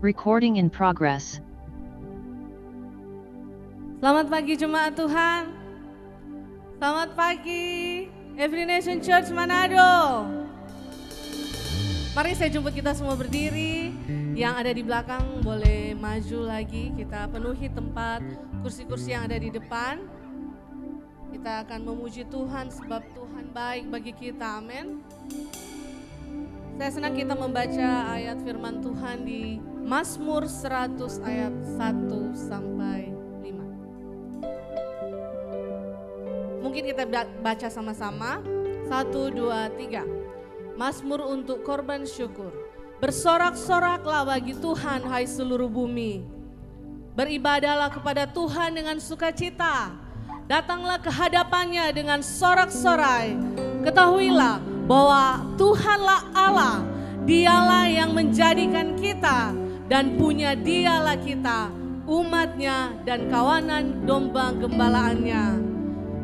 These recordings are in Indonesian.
Recording in progress. Selamat pagi jemaat Tuhan. Selamat pagi Every Nation Church Manado. Mari saya jemput kita semua berdiri. Yang ada di belakang boleh maju lagi. Kita penuhi tempat kursi-kursi yang ada di depan. Kita akan memuji Tuhan sebab Tuhan baik bagi kita. Amin. Saya senang kita membaca ayat firman Tuhan di Mazmur 100 ayat 1 sampai 5. Mungkin kita baca sama-sama. 1, 2, 3. Mazmur untuk korban syukur. Bersorak-soraklah bagi Tuhan hai seluruh bumi. Beribadahlah kepada Tuhan dengan sukacita. Datanglah ke hadapannya dengan sorak-sorai. Ketahuilah bahwa Tuhanlah Allah, Dialah yang menjadikan kita dan punya Dialah kita, umatnya dan kawanan domba gembalaannya.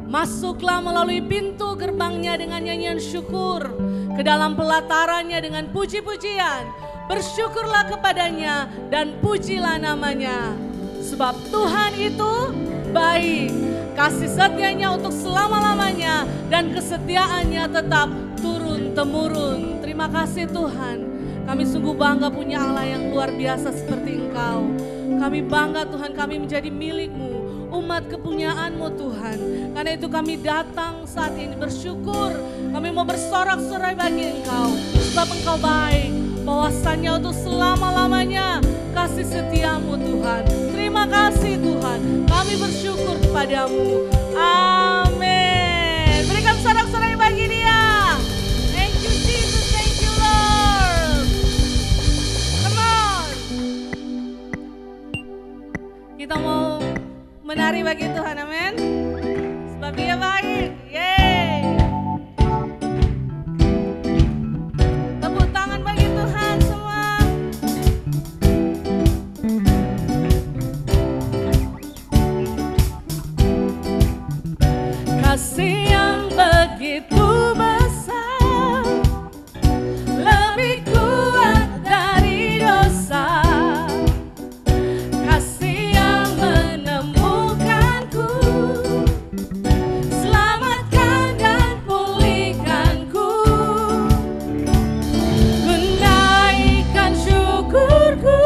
Masuklah melalui pintu gerbangnya dengan nyanyian syukur, ke dalam pelatarannya dengan puji-pujian. Bersyukurlah kepadanya dan pujilah namanya. Sebab Tuhan itu baik, kasih setianya untuk selama-lamanya dan kesetiaannya tetap turun-temurun. Terima kasih Tuhan, kami sungguh bangga punya Allah yang luar biasa seperti Engkau. Kami bangga Tuhan, kami menjadi milik-Mu, umat kepunyaan-Mu Tuhan. Karena itu kami datang saat ini bersyukur, kami mau bersorak-sorai bagi Engkau. Sebab Engkau baik, bahwasannya untuk selama-lamanya kasih setia-Mu Tuhan. Terima kasih Tuhan, kami bersyukur kepadamu. Amin. Berikan sorak-sorai bagi Dia. Thank you Jesus, thank you Lord. Come on. Kita mau menari bagi Tuhan, amin. Sebab Dia baik. Yeay. Tepuk tangan bagi Tuhan semua. Kasih yang begitu besar, lebih kuat dari dosa. Kasih yang menemukanku, selamatkan dan pulihkanku. Ku naikkan syukurku,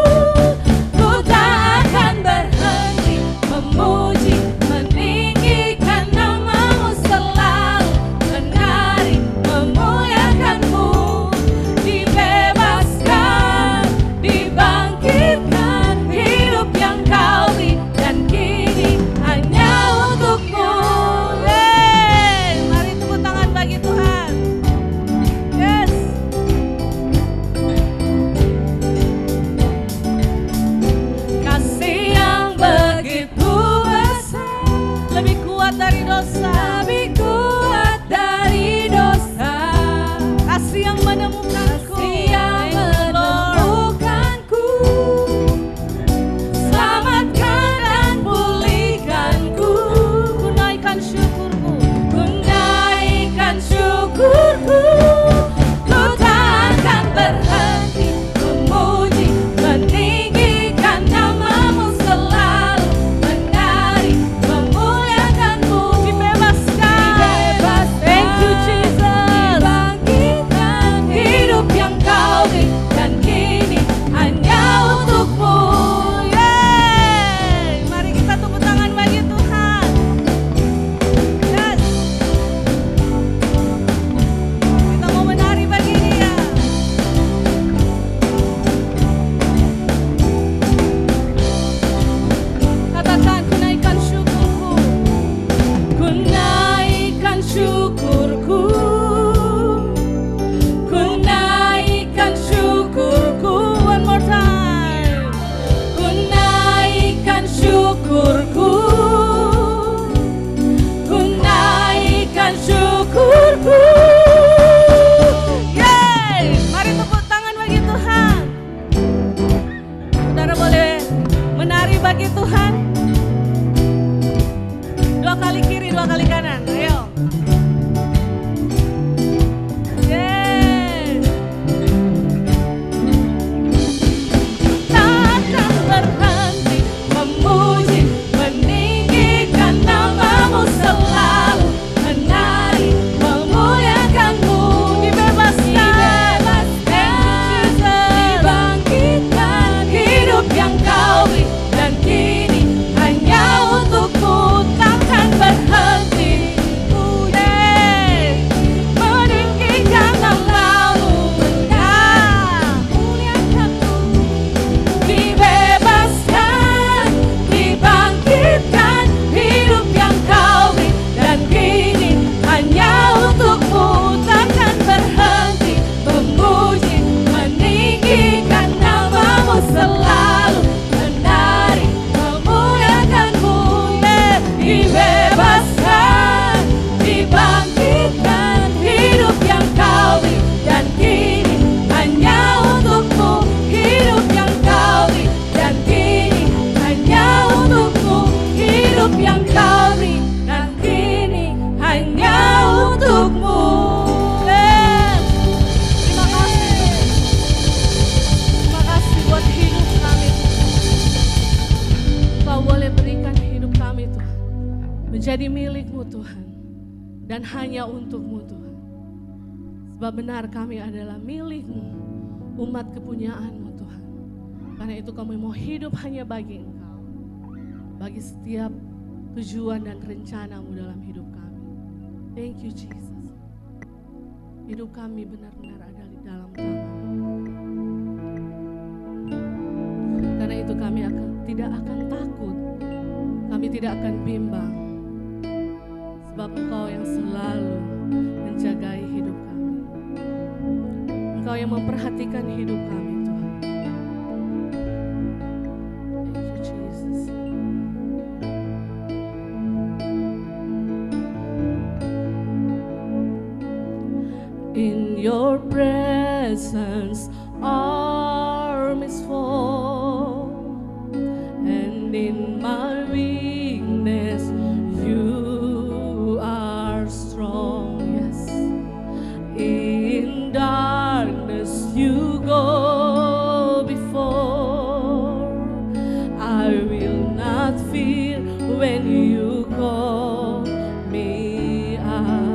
ku tak akan berhenti memuji, meninggikan namamu selalu, menari, memuliakanmu. Dibebaskan, dibangkitkan, hidup yang kau beri dan kini hanya untukmu. Yeay, mari tepuk tangan bagi Tuhan. Yes. Kasih yang begitu besar, lebih kuat dari dosa, lebih kuat dari dosa. Kasih yang menemukanku, selamatkan dan pulihkanku. Ku naikkan syukurku, ku naikkan syukurku. Ku tak akan berhenti memuji, meninggikan namamu selalu, menari, memuliakanmu. Dibebaskan, thank you Jesus. Dibangkitkan, hidup yang kau beri dan kini hanya untukmu. Yeay, mari kita tepuk tangan bagi Tuhan. Yes. Kita mau menari bagi Dia. Katakan, ku naikkan syukurku, ku naikkan syukurku, ku naikkan syukurku. One more time. Ku naikkan syukurku, ku naikkan syukurku. Yeay, mari tepuk tangan bagi Tuhan. Saudara boleh menari bagi Tuhan. Dua kali kiri, dua kali kanan. Ayo. Yeay. Tak selalu menari memuliakan-Mu, dibebaskan, dibangkitkan, hidup yang Kau beri dan kini hanya untuk-Mu, hidup yang Kau beri dan kini hanya untuk-Mu, hidup yang Kau beri dan kini hanya untuk-Mu. Terima kasih buat hidup kami. Kau boleh berikan hidup kami Tuhan menjadi milik-Mu Tuhan, dan hanya untuk-Mu Tuhan. Sebab benar kami adalah milik-Mu, umat kepunyaan-Mu Tuhan. Karena itu kami mau hidup hanya bagi Engkau, bagi setiap tujuan dan rencana-Mu dalam hidup kami. Thank you Jesus. Hidup kami benar-benar ada di dalam tangan-Mu. Karena itu kami tidak akan takut, kami tidak akan bimbang. Sebab Engkau yang selalu menjagai hidup kami. Engkau yang memperhatikan hidup kami Tuhan. Thank you Jesus. In your presence armies fall, and in my weakness you are strong. Yes, in darkness you go before. I will not fear when you call me out.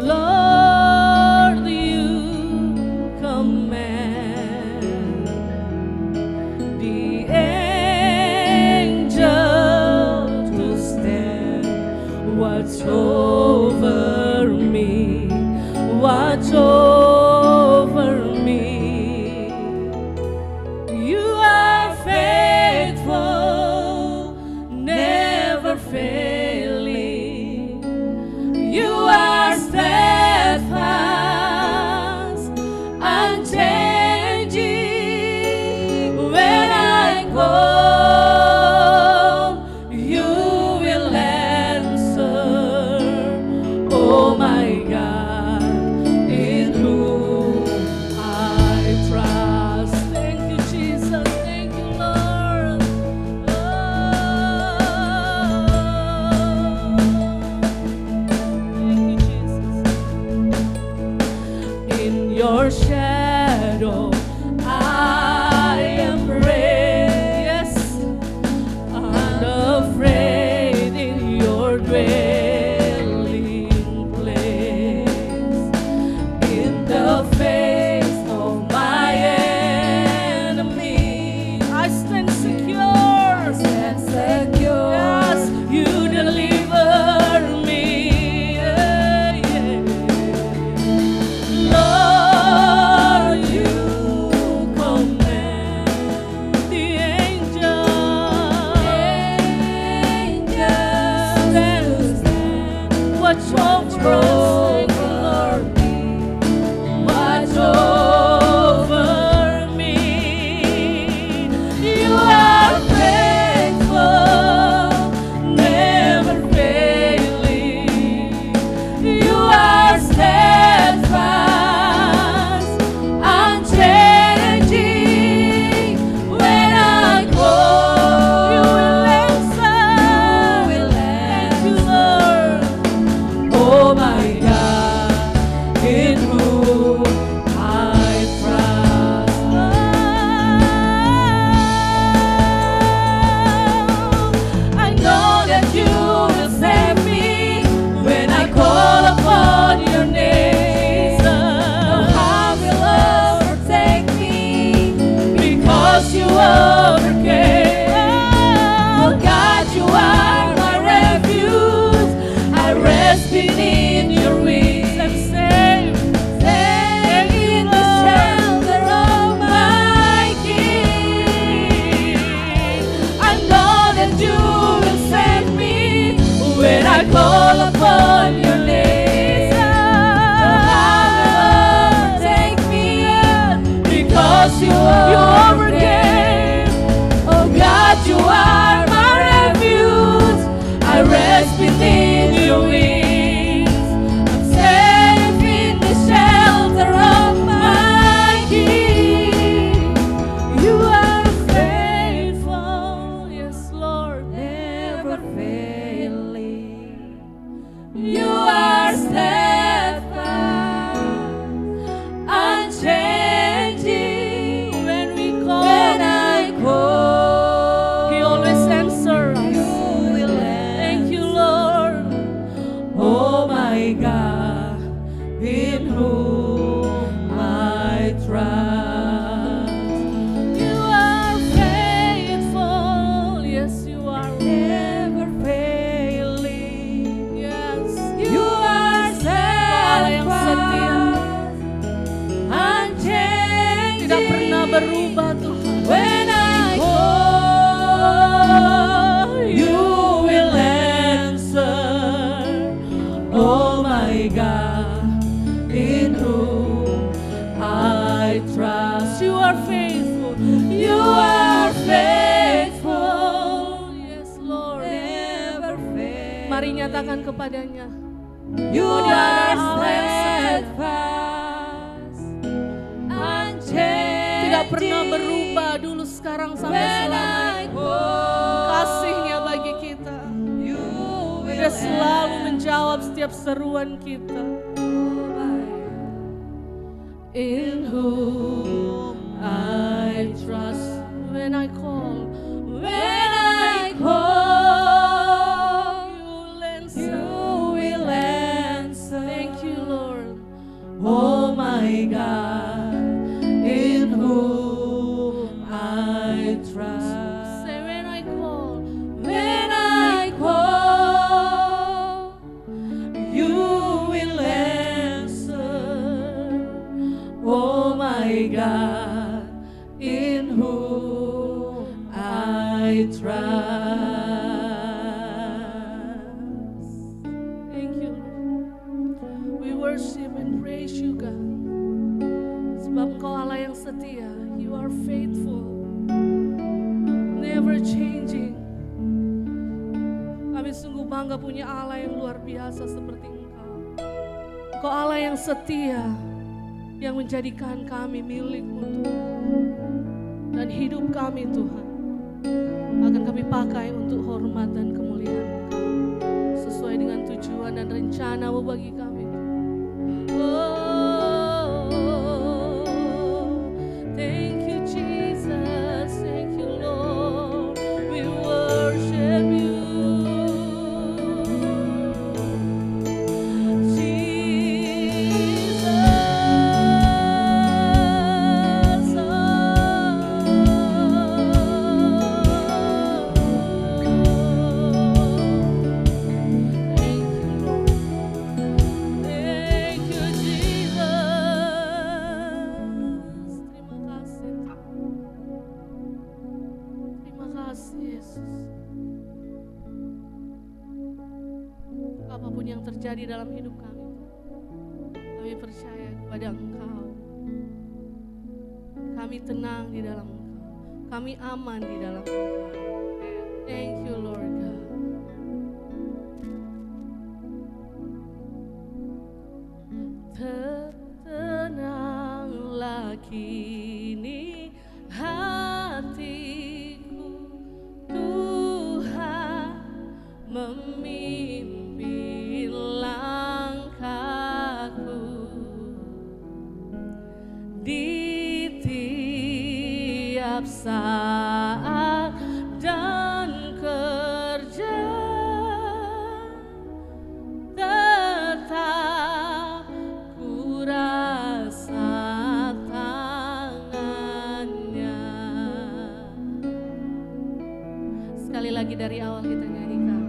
Lord, you you overcame. Oh God, you are my refuge. I rest beneath your wings. I'm safe in the shelter of my King. You are faithful, yes Lord, never failing. You are steadfast, unchanging. When we call, when I call, He always answers us. Thank you, Lord. Oh my God, in whom I trust. You are faithful, yes, you are never failing. Yes, you are steadfast, unchanging. Tidak pernah berubah Tuhan. When I call, you will answer. Oh my God, in whom I trust. You are faithful. You are faithful. Yes, Lord. Never fail. Mari nyatakan kepadanya. You are steadfast, unchanging. Tidak pernah berubah dulu, sekarang sampai selamanya. Kasih-Nya bagi kita. Dia selalu menjawab setiap seruan kita. In whom I trust. When I call, you will answer. Thank you, Lord. Oh my God, in whom I trust. Say when I call, you will answer. Oh my God, in whom I trust. Thank you, Lord. We worship and praise you, God. Sebab Kau Allah yang setia. You are faithful, never changing. Kami sungguh bangga punya Allah yang luar biasa seperti Engkau. Engkau Allah yang setia, yang menjadikan kami milik-Mu Tuhan. Dan hidup kami Tuhan akan kami pakai untuk hormat dan kemuliaan Engkau, sesuai dengan tujuan dan rencana-Mu bagi kami. Oh, thank you Jesus, thank you Lord, we worship you. Apapun yang terjadi dalam hidup kami, kami percaya kepada Engkau. Kami tenang di dalam Engkau, kami aman di dalam Engkau. Thank you Lord God. Tenanglah kini hatiku, Tuhan memimpin langkahku di tiap saat dan kerja, tetap ku rasa tangannya. Sekali lagi dari awal kita nyanyikan.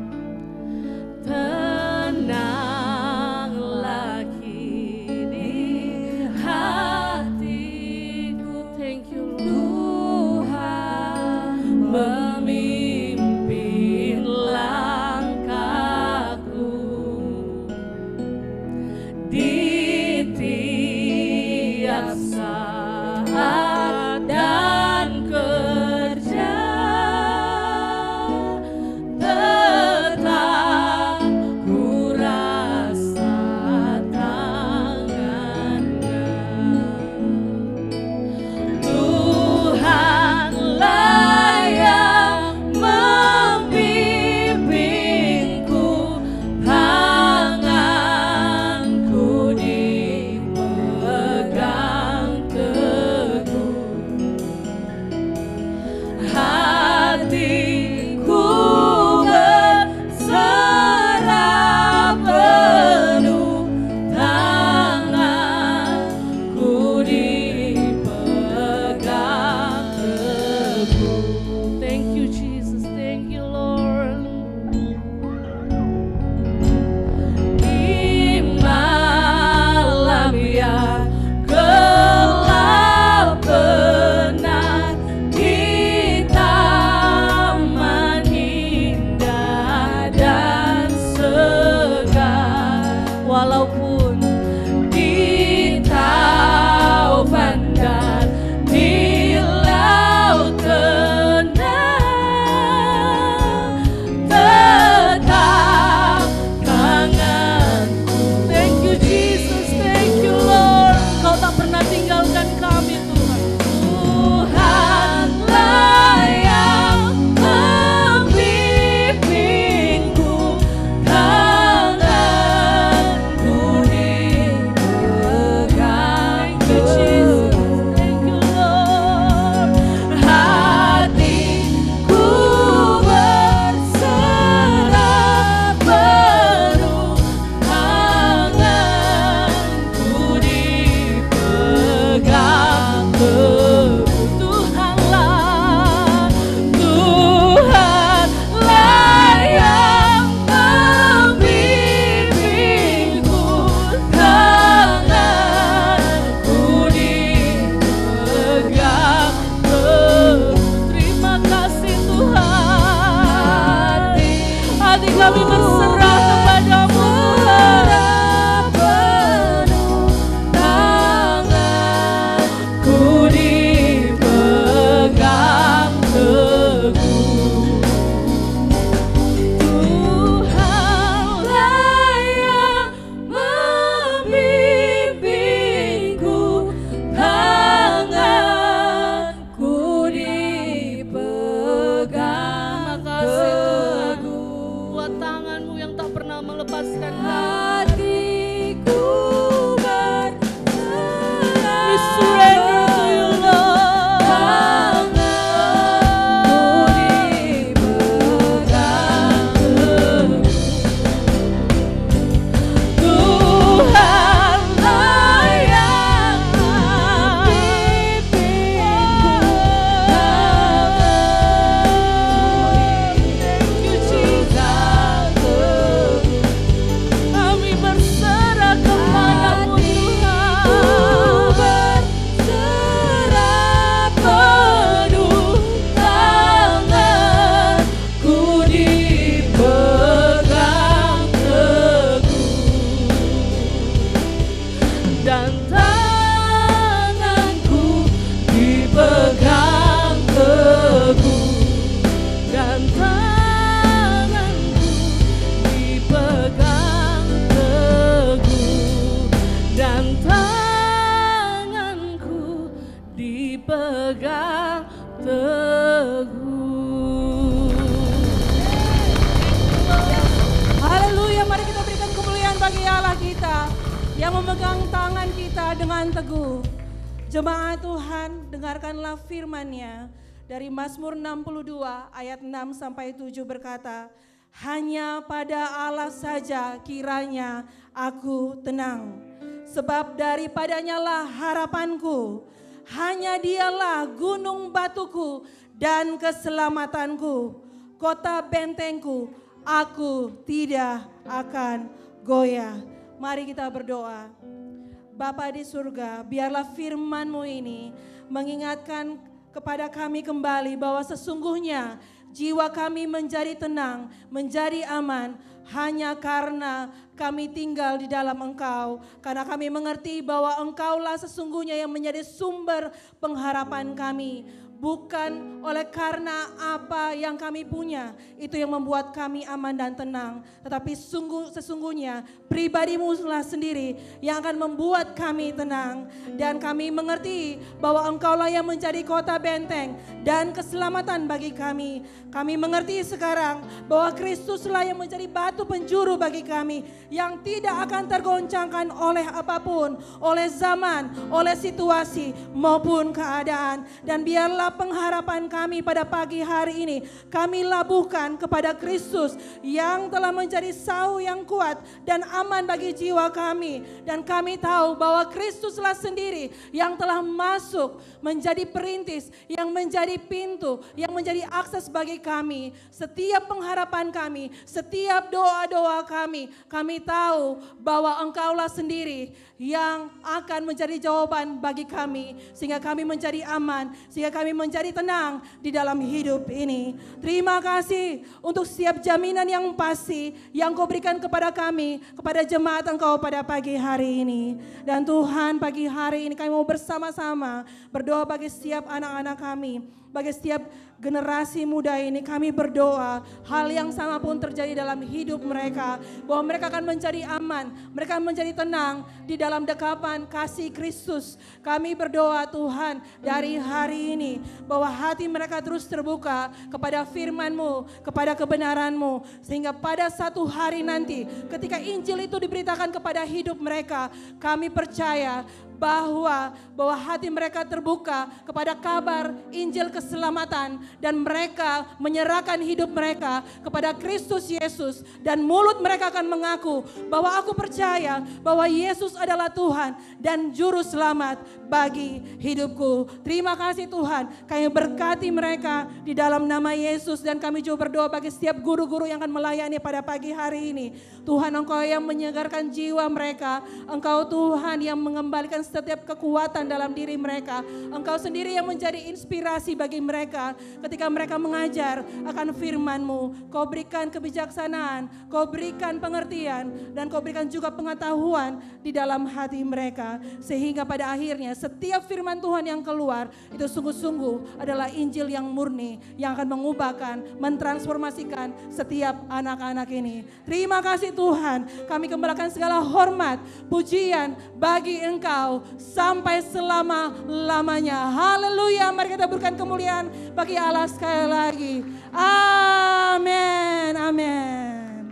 Tenanglah kini hatiku, thank you Lord. Tuhan memimpin langkahku di tiap saat berpegang teguh. Haleluya, mari kita berikan kemuliaan bagi Allah kita yang memegang tangan kita dengan teguh. Jemaat Tuhan, dengarkanlah firman-Nya dari Mazmur 62 ayat 6 sampai 7 berkata, hanya pada Allah saja kiranya aku tenang, sebab daripadanya lah harapanku. Hanya Dialah gunung batuku dan keselamatanku, kota bentengku, aku tidak akan goyah. Mari kita berdoa. Bapa di surga, biarlah firman-Mu ini mengingatkan kepada kami kembali bahwa sesungguhnya jiwa kami menjadi tenang, menjadi aman hanya karena kami tinggal di dalam Engkau. Karena kami mengerti bahwa Engkaulah sesungguhnya yang menjadi sumber pengharapan kami. Bukan oleh karena apa yang kami punya, itu yang membuat kami aman dan tenang. Tetapi sesungguhnya pribadi-Mu lah sendiri yang akan membuat kami tenang. Dan kami mengerti bahwa Engkaulah yang menjadi kota benteng dan keselamatan bagi kami. Kami mengerti sekarang bahwa Kristuslah yang menjadi batu penjuru bagi kami, yang tidak akan tergoncangkan oleh apapun, oleh zaman, oleh situasi maupun keadaan. Dan biarlah pengharapan kami pada pagi hari ini kami labuhkan kepada Kristus yang telah menjadi sau yang kuat dan aman bagi jiwa kami. Dan kami tahu bahwa Kristuslah sendiri yang telah masuk menjadi perintis, yang menjadi pintu, yang menjadi akses bagi kami. Setiap pengharapan kami, setiap doa-doa kami tahu bahwa Engkaulah sendiri yang akan menjadi jawaban bagi kami, sehingga kami menjadi aman, sehingga kami menjadi tenang di dalam hidup ini. Terima kasih untuk setiap jaminan yang pasti yang Kau berikan kepada kami, kepada jemaat Engkau pada pagi hari ini. Dan Tuhan, pagi hari ini kami mau bersama-sama berdoa bagi setiap anak-anak kami, bagi setiap generasi muda ini. Kami berdoa hal yang sama pun terjadi dalam hidup mereka, bahwa mereka akan menjadi aman, mereka akan menjadi tenang di dalam dekapan kasih Kristus. Kami berdoa Tuhan dari hari ini bahwa hati mereka terus terbuka kepada firman-Mu, kepada kebenaran-Mu, sehingga pada satu hari nanti ketika Injil itu diberitakan kepada hidup mereka, kami percaya bahwa hati mereka terbuka kepada kabar Injil keselamatan, dan mereka menyerahkan hidup mereka kepada Kristus Yesus, dan mulut mereka akan mengaku bahwa aku percaya bahwa Yesus adalah Tuhan dan juru selamat bagi hidupku. Terima kasih Tuhan, kami berkati mereka di dalam nama Yesus. Dan kami juga berdoa bagi setiap guru-guru yang akan melayani pada pagi hari ini. Tuhan, Engkau yang menyegarkan jiwa mereka, Engkau Tuhan yang mengembalikan setiap kekuatan dalam diri mereka. Engkau sendiri yang menjadi inspirasi bagi mereka ketika mereka mengajar akan firman-Mu. Kau berikan kebijaksanaan, Kau berikan pengertian, dan Kau berikan juga pengetahuan di dalam hati mereka. Sehingga pada akhirnya setiap firman Tuhan yang keluar itu sungguh-sungguh adalah Injil yang murni, yang akan mengubahkan, mentransformasikan setiap anak-anak ini. Terima kasih Tuhan, kami kembalikan segala hormat, pujian bagi Engkau sampai selama-lamanya. Haleluya, mari kita berikan kemuliaan bagi Allah sekali lagi. Amin, amin.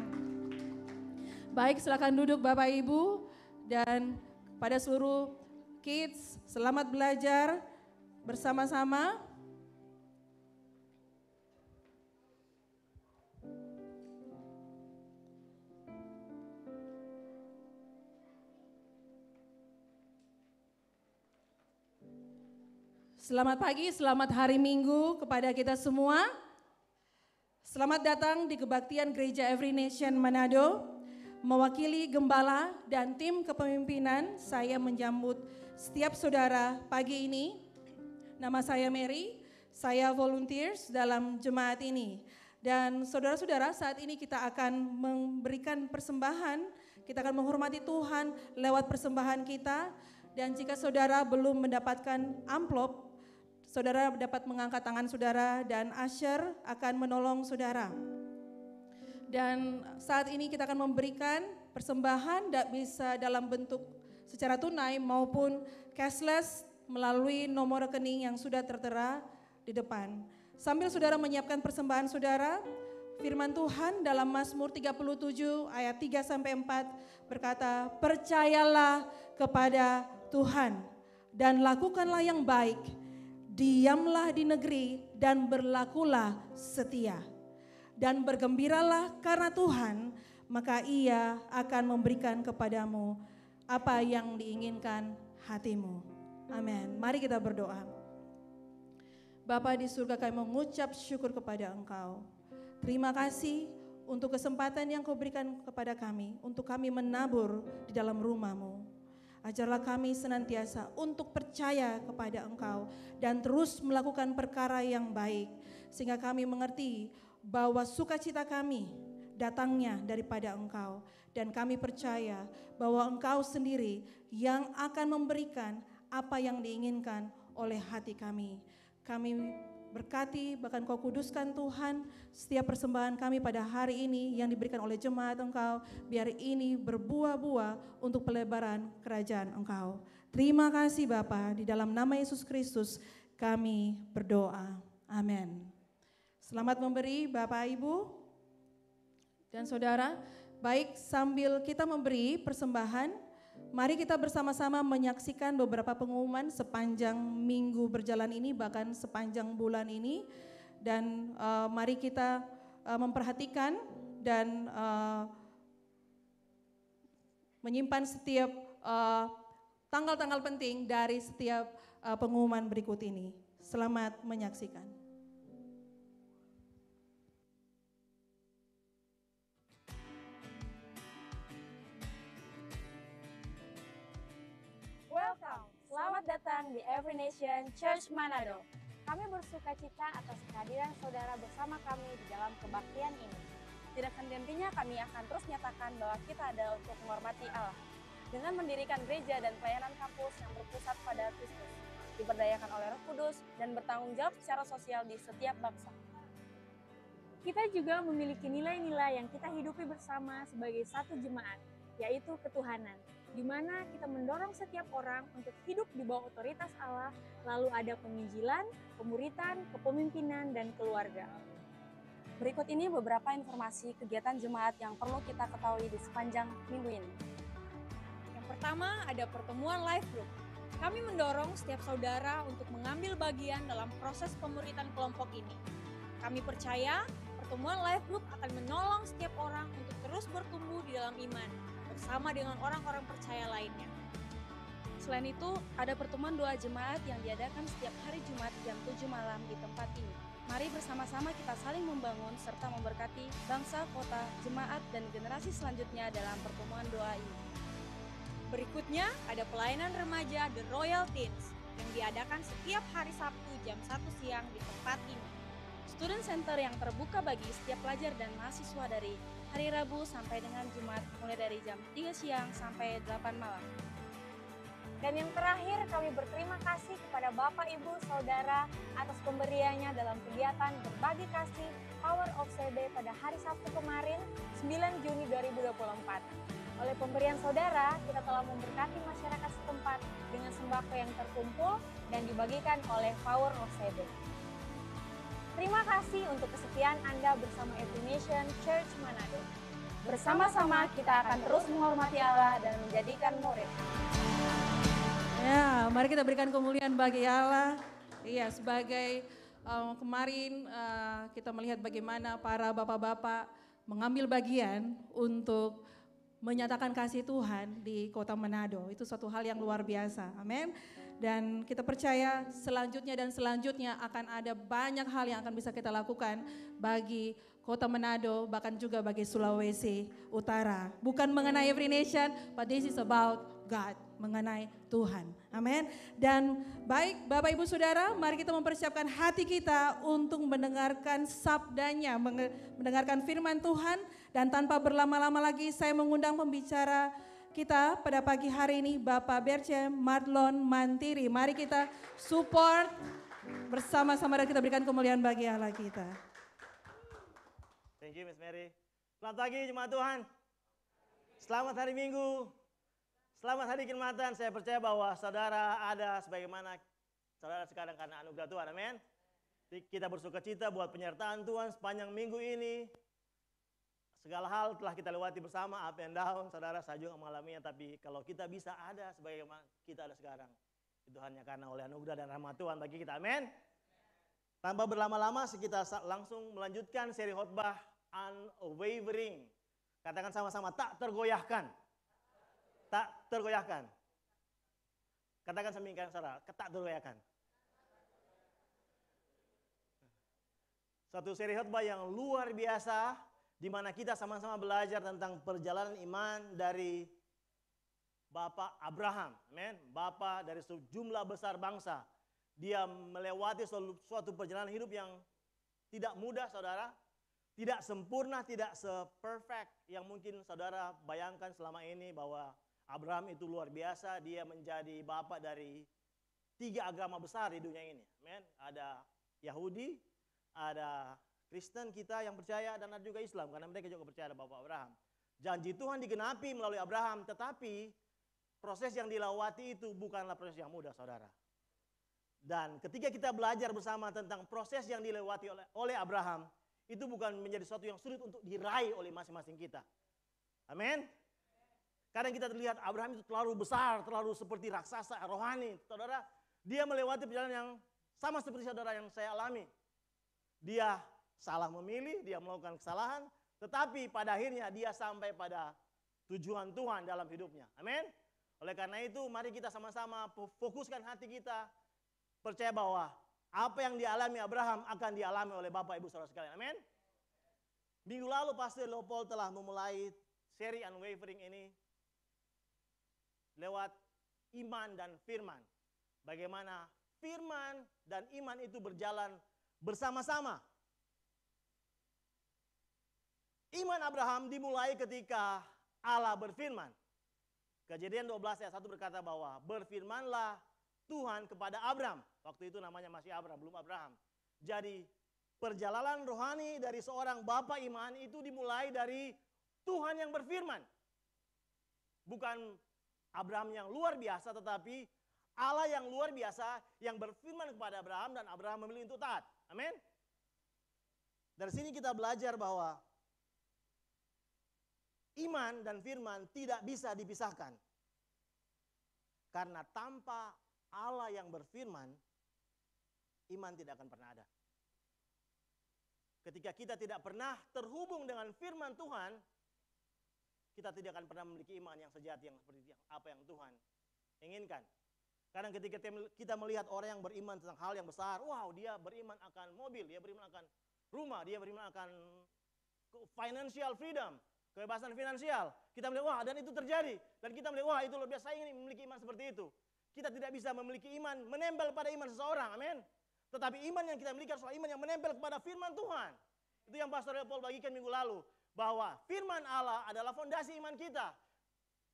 Baik, silakan duduk Bapak Ibu, dan pada seluruh kids, selamat belajar bersama-sama. Selamat pagi, selamat hari Minggu kepada kita semua. Selamat datang di kebaktian Gereja Every Nation Manado. Mewakili gembala dan tim kepemimpinan, saya menjemput setiap saudara pagi ini. Nama saya Mary, saya volunteers dalam jemaat ini. Dan saudara-saudara, saat ini kita akan memberikan persembahan, kita akan menghormati Tuhan lewat persembahan kita. Dan jika saudara belum mendapatkan amplop, saudara dapat mengangkat tangan saudara dan usher akan menolong saudara. Dan saat ini kita akan memberikan persembahan, bisa dalam bentuk secara tunai maupun cashless melalui nomor rekening yang sudah tertera di depan. Sambil saudara menyiapkan persembahan saudara, firman Tuhan dalam Mazmur 37 ayat 3-4 berkata, percayalah kepada Tuhan dan lakukanlah yang baik, diamlah di negeri dan berlakulah setia. Dan bergembiralah karena Tuhan, maka Ia akan memberikan kepadamu apa yang diinginkan hatimu. Amin. Mari kita berdoa. Bapa di surga, kami mengucap syukur kepada Engkau. Terima kasih untuk kesempatan yang Kau berikan kepada kami, untuk kami menabur di dalam rumah-Mu. Ajarlah kami senantiasa untuk percaya kepada Engkau dan terus melakukan perkara yang baik, sehingga kami mengerti bahwa sukacita kami datangnya daripada Engkau, dan kami percaya bahwa Engkau sendiri yang akan memberikan apa yang diinginkan oleh hati kami. Kami berkati, bahkan Kau kuduskan Tuhan, setiap persembahan kami pada hari ini yang diberikan oleh jemaat Engkau, biar ini berbuah-buah untuk pelebaran kerajaan Engkau. Terima kasih Bapa, di dalam nama Yesus Kristus kami berdoa. Amin. Selamat memberi Bapak, Ibu, dan Saudara. Baik, sambil kita memberi persembahan, mari kita bersama-sama menyaksikan beberapa pengumuman sepanjang minggu berjalan ini, bahkan sepanjang bulan ini. Dan mari kita memperhatikan dan menyimpan setiap tanggal-tanggal penting dari setiap pengumuman berikut ini. Selamat menyaksikan. Welcome, selamat datang di Every Nation Church Manado. Kami bersuka cita atas kehadiran saudara bersama kami di dalam kebaktian ini. Tidak henti-hentinya kami akan terus nyatakan bahwa kita ada untuk menghormati Allah. Dengan mendirikan gereja dan pelayanan kampus yang berpusat pada Kristus, diberdayakan oleh Roh Kudus dan bertanggung jawab secara sosial di setiap bangsa. Kita juga memiliki nilai-nilai yang kita hidupi bersama sebagai satu jemaat, yaitu ketuhanan, di mana kita mendorong setiap orang untuk hidup di bawah otoritas Allah, lalu ada penginjilan, pemuritan, kepemimpinan, dan keluarga. Berikut ini beberapa informasi kegiatan jemaat yang perlu kita ketahui di sepanjang minggu ini. Yang pertama, ada pertemuan life group. Kami mendorong setiap saudara untuk mengambil bagian dalam proses pemuritan kelompok ini. Kami percaya pertemuan life group akan menolong setiap orang untuk terus bertumbuh di dalam iman, bersama dengan orang-orang percaya lainnya. Selain itu, ada pertemuan doa jemaat yang diadakan setiap hari Jumat jam 7 malam di tempat ini. Mari bersama-sama kita saling membangun serta memberkati bangsa, kota, jemaat, dan generasi selanjutnya dalam pertemuan doa ini. Berikutnya, ada pelayanan remaja The Royal Teens yang diadakan setiap hari Sabtu jam 1 siang di tempat ini. Student Center yang terbuka bagi setiap pelajar dan mahasiswa dari hari Rabu sampai dengan Jumat, mulai dari jam 3 siang sampai 8 malam. Dan yang terakhir, kami berterima kasih kepada Bapak, Ibu, Saudara atas pemberiannya dalam kegiatan Berbagi Kasih Power of CB pada hari Sabtu kemarin, 9 Juni 2024. Oleh pemberian saudara, kita telah memberkati masyarakat setempat dengan sembako yang terkumpul dan dibagikan oleh Power of CB. Terima kasih untuk kesetiaan Anda bersama Every Nation Church Manado. Bersama-sama kita akan terus menghormati Allah dan menjadikan murid. Ya, mari kita berikan kemuliaan bagi Allah. Iya, sebagai kemarin kita melihat bagaimana para bapak-bapak mengambil bagian untuk menyatakan kasih Tuhan di kota Manado. Itu suatu hal yang luar biasa. Amin. Dan kita percaya selanjutnya akan ada banyak hal yang akan bisa kita lakukan bagi kota Manado, bahkan juga bagi Sulawesi Utara. Bukan mengenai Every Nation, but this is about God, mengenai Tuhan. Amin. Dan baik Bapak Ibu Saudara, mari kita mempersiapkan hati kita untuk mendengarkan sabdanya, mendengarkan firman Tuhan. Dan tanpa berlama-lama lagi, saya mengundang pembicara kita pada pagi hari ini, Bapak Berce Marlon Mantiri. Mari kita support bersama-sama dan kita berikan kemuliaan bagi Allah kita. Thank you Miss Mary. Selamat pagi jemaat Tuhan. Selamat hari Minggu. Selamat hari kenikmatan. Saya percaya bahwa saudara ada sebagaimana saudara sekarang karena anugerah Tuhan. Amin. Kita bersuka cita buat penyertaan Tuhan sepanjang minggu ini. Segala hal telah kita lewati bersama, up and down. Saudara, saya juga mengalaminya. Tapi kalau kita bisa ada sebagaimana kita ada sekarang, itu hanya karena oleh anugerah dan rahmat Tuhan bagi kita. Amin. Tanpa berlama-lama, kita langsung melanjutkan seri khotbah Unwavering. Katakan sama-sama, tak tergoyahkan. Tak tergoyahkan. Katakan sambil saudara, tak tergoyahkan. Satu seri khotbah yang luar biasa, di mana kita sama-sama belajar tentang perjalanan iman dari Bapak Abraham. Amin. Bapak dari sejumlah besar bangsa. Dia melewati suatu perjalanan hidup yang tidak mudah, saudara. Tidak sempurna, tidak se-perfect yang mungkin saudara bayangkan selama ini, bahwa Abraham itu luar biasa, dia menjadi bapak dari 3 agama besar di dunia ini. Amen. Ada Yahudi, ada Kristen kita yang percaya, dan ada juga Islam, karena mereka juga percaya ada Bapak Abraham. Janji Tuhan digenapi melalui Abraham, tetapi proses yang dilewati itu bukanlah proses yang mudah, saudara. Dan ketika kita belajar bersama tentang proses yang dilewati oleh Abraham, itu bukan menjadi sesuatu yang sulit untuk diraih oleh masing-masing kita. Amin. Kadang kita terlihat Abraham itu terlalu besar, terlalu seperti raksasa rohani. Saudara, dia melewati perjalanan yang sama seperti saudara yang saya alami. Dia salah memilih, dia melakukan kesalahan, tetapi pada akhirnya dia sampai pada tujuan Tuhan dalam hidupnya. Amin. Oleh karena itu, mari kita sama-sama fokuskan hati kita, percaya bahwa apa yang dialami Abraham akan dialami oleh Bapak Ibu Saudara sekalian. Amin. Minggu lalu Pastor Leopold telah memulai seri Unwavering ini lewat iman dan firman. Bagaimana firman dan iman itu berjalan bersama-sama. Iman Abraham dimulai ketika Allah berfirman. Kejadian 12 ayat 1 berkata bahwa berfirmanlah Tuhan kepada Abraham. Waktu itu namanya masih Abraham, belum Abraham. Jadi perjalanan rohani dari seorang bapak iman itu dimulai dari Tuhan yang berfirman. Bukan Abraham yang luar biasa, tetapi Allah yang luar biasa yang berfirman kepada Abraham, dan Abraham memilih untuk taat. Amin. Dari sini kita belajar bahwa iman dan firman tidak bisa dipisahkan. Karena tanpa Allah yang berfirman, iman tidak akan pernah ada. Ketika kita tidak pernah terhubung dengan firman Tuhan, kita tidak akan pernah memiliki iman yang sejati, yang seperti apa yang Tuhan inginkan. Kadang ketika kita melihat orang yang beriman tentang hal yang besar, wow, dia beriman akan mobil, dia beriman akan rumah, dia beriman akan financial freedom, kebebasan finansial. Kita melihat, wah, dan itu terjadi. Dan kita melihat, wah, itu luar biasa, saya ingin memiliki iman seperti itu. Kita tidak bisa memiliki iman menempel pada iman seseorang, amin. Tetapi iman yang kita miliki adalah iman yang menempel kepada firman Tuhan. Itu yang Pastor Paul bagikan minggu lalu. Bahwa firman Allah adalah fondasi iman kita.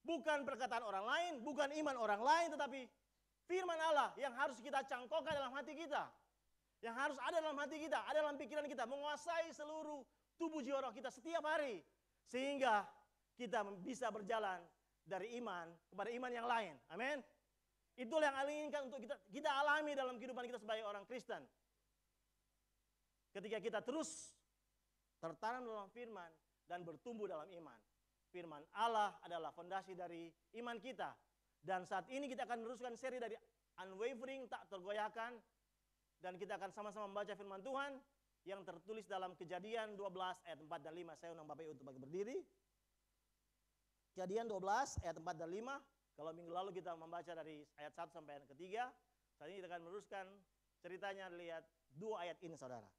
Bukan perkataan orang lain, bukan iman orang lain, tetapi firman Allah yang harus kita cangkokkan dalam hati kita. Yang harus ada dalam hati kita, ada dalam pikiran kita. Menguasai seluruh tubuh jiwa roh kita setiap hari. Sehingga kita bisa berjalan dari iman kepada iman yang lain. Amin. Itulah yang Allah inginkan untuk kita alami dalam kehidupan kita sebagai orang Kristen. Ketika kita terus tertanam dalam firman dan bertumbuh dalam iman. Firman Allah adalah fondasi dari iman kita. Dan saat ini kita akan meneruskan seri dari Unwavering, tak tergoyahkan. Dan kita akan sama-sama membaca firman Tuhan yang tertulis dalam Kejadian 12 ayat 4 dan 5. Saya undang Bapak Ibu untuk berdiri. Kejadian 12 ayat 4 dan 5. Kalau minggu lalu kita membaca dari ayat 1 sampai ayat ketiga, saat ini kita akan meneruskan ceritanya. Lihat 2 ayat ini, saudara.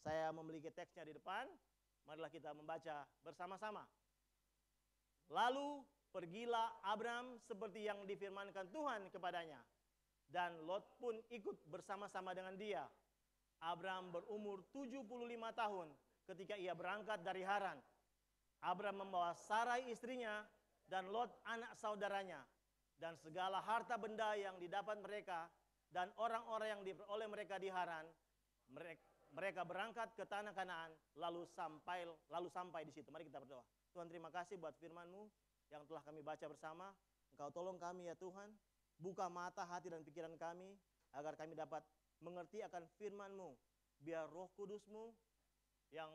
Saya memiliki teksnya di depan, marilah kita membaca bersama-sama. Lalu pergilah Abram seperti yang difirmankan Tuhan kepadanya, dan Lot pun ikut bersama-sama dengan dia. Abram berumur 75 tahun ketika ia berangkat dari Haran. Abram membawa Sarai istrinya, dan Lot anak saudaranya, dan segala harta benda yang didapat mereka, dan orang-orang yang diperoleh mereka di Haran. Mereka berangkat ke tanah Kanaan, lalu sampai di situ. Mari kita berdoa. Tuhan, terima kasih buat firman-Mu yang telah kami baca bersama. Engkau tolong kami ya Tuhan, buka mata hati dan pikiran kami, agar kami dapat mengerti akan firman-Mu. Biar Roh Kudus-Mu yang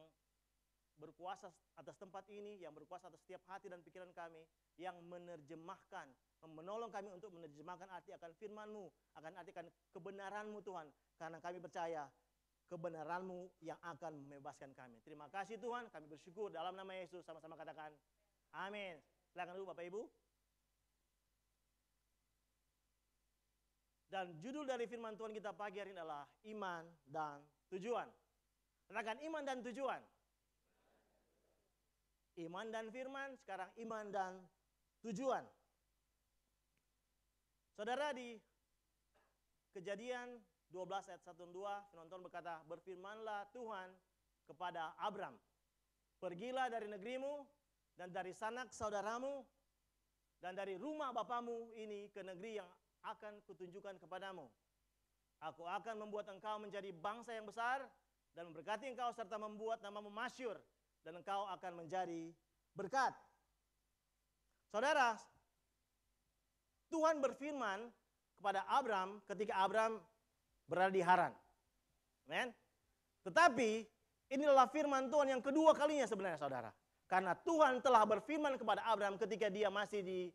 berkuasa atas tempat ini, yang berkuasa atas setiap hati dan pikiran kami, yang menerjemahkan, menolong kami untuk menerjemahkan arti akan firman-Mu, akan arti akan kebenaran-Mu Tuhan. Karena kami percaya kebenaran-Mu yang akan membebaskan kami. Terima kasih Tuhan, kami bersyukur dalam nama Yesus, sama-sama katakan amin. Silakan dulu Bapak Ibu. Dan judul dari firman Tuhan kita pagi hari ini adalah iman dan tujuan. Katakan iman dan tujuan. Iman dan firman, sekarang iman dan tujuan. Saudara, di Kejadian 12 ayat 1 dan 2, firman Tuhan berkata, berfirmanlah Tuhan kepada Abram, pergilah dari negerimu dan dari sanak saudaramu dan dari rumah bapamu ini ke negeri yang akan kutunjukkan kepadamu. Aku akan membuat engkau menjadi bangsa yang besar dan memberkati engkau serta membuat namamu masyhur dan engkau akan menjadi berkat. Saudara, Tuhan berfirman kepada Abram ketika Abram berada di Haran. Amen. Tetapi inilah firman Tuhan yang kedua kalinya sebenarnya saudara. Karena Tuhan telah berfirman kepada Abram ketika dia masih di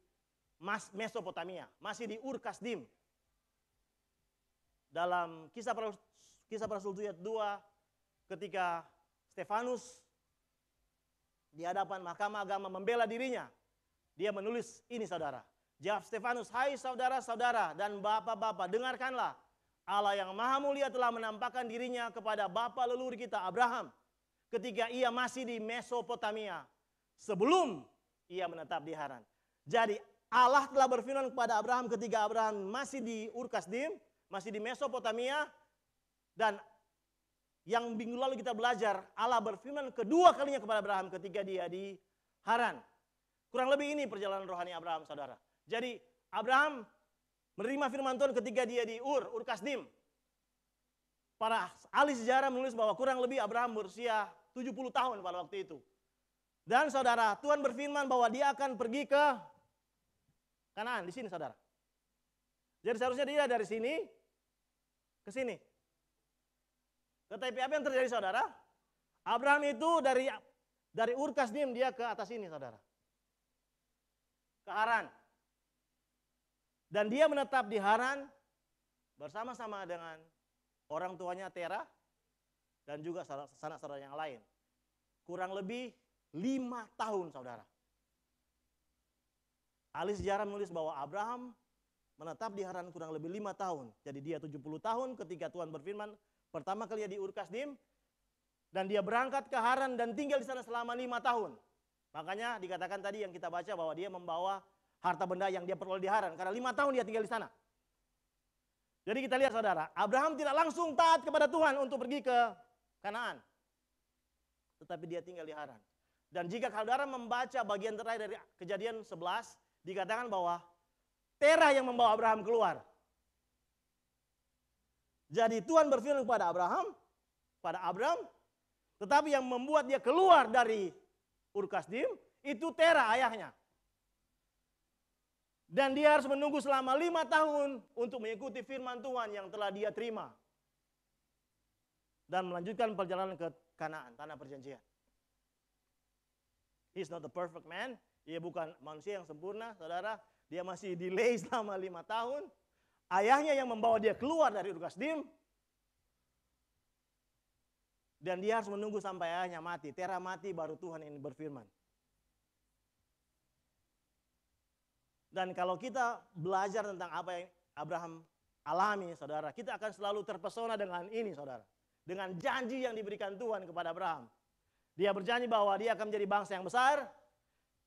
Mesopotamia, masih di Ur Kasdim. Dalam kisah para Rasul 2 ketika Stefanus di hadapan mahkamah agama membela dirinya, dia menulis ini saudara. Jawab Stefanus, hai saudara-saudara dan bapak-bapak, dengarkanlah. Allah yang maha mulia telah menampakkan dirinya kepada bapa leluhur kita Abraham ketika ia masih di Mesopotamia sebelum ia menetap di Haran. Jadi Allah telah berfirman kepada Abraham ketika Abraham masih di Ur Kasdim, masih di Mesopotamia, dan yang minggu lalu kita belajar, Allah berfirman kedua kalinya kepada Abraham ketika dia di Haran. Kurang lebih ini perjalanan rohani Abraham, saudara. Jadi Abraham menerima firman Tuhan ketika dia di Ur Kasdim. Para ahli sejarah menulis bahwa kurang lebih Abraham berusia 70 tahun pada waktu itu. Dan saudara, Tuhan berfirman bahwa dia akan pergi ke Kanaan, di sini saudara. Jadi seharusnya dia dari sini ke sini. Tetapi apa yang terjadi saudara? Abraham itu dari Ur Kasdim dia ke atas ini saudara. Ke Haran. Dan dia menetap di Haran bersama-sama dengan orang tuanya Terah dan juga sanak saudara yang lain. Kurang lebih 5 tahun saudara. Ahli sejarah menulis bahwa Abraham menetap di Haran kurang lebih 5 tahun. Jadi dia 70 tahun ketika Tuhan berfirman pertama kali di Ur Kasdim. Dan dia berangkat ke Haran dan tinggal di sana selama 5 tahun. Makanya dikatakan tadi yang kita baca bahwa dia membawa harta benda yang dia peroleh di Haran. Karena 5 tahun dia tinggal di sana. Jadi kita lihat saudara, Abraham tidak langsung taat kepada Tuhan untuk pergi ke Kanaan. Tetapi dia tinggal di Haran. Dan jika saudara membaca bagian terakhir dari Kejadian 11, dikatakan bahwa Terah yang membawa Abraham keluar. Jadi Tuhan berfirman kepada Abram, tetapi yang membuat dia keluar dari Ur Kasdim itu Terah ayahnya. Dan dia harus menunggu selama 5 tahun untuk mengikuti firman Tuhan yang telah dia terima. Dan melanjutkan perjalanan ke Kanaan, tanah perjanjian. He's not the perfect man. Dia bukan manusia yang sempurna, saudara. Dia masih delay selama 5 tahun. Ayahnya yang membawa dia keluar dari Ur Kasdim. Dan dia harus menunggu sampai ayahnya mati. Terah mati baru Tuhan ini berfirman. Dan kalau kita belajar tentang apa yang Abraham alami, saudara, kita akan selalu terpesona dengan ini, saudara. Dengan janji yang diberikan Tuhan kepada Abraham. Dia berjanji bahwa dia akan menjadi bangsa yang besar,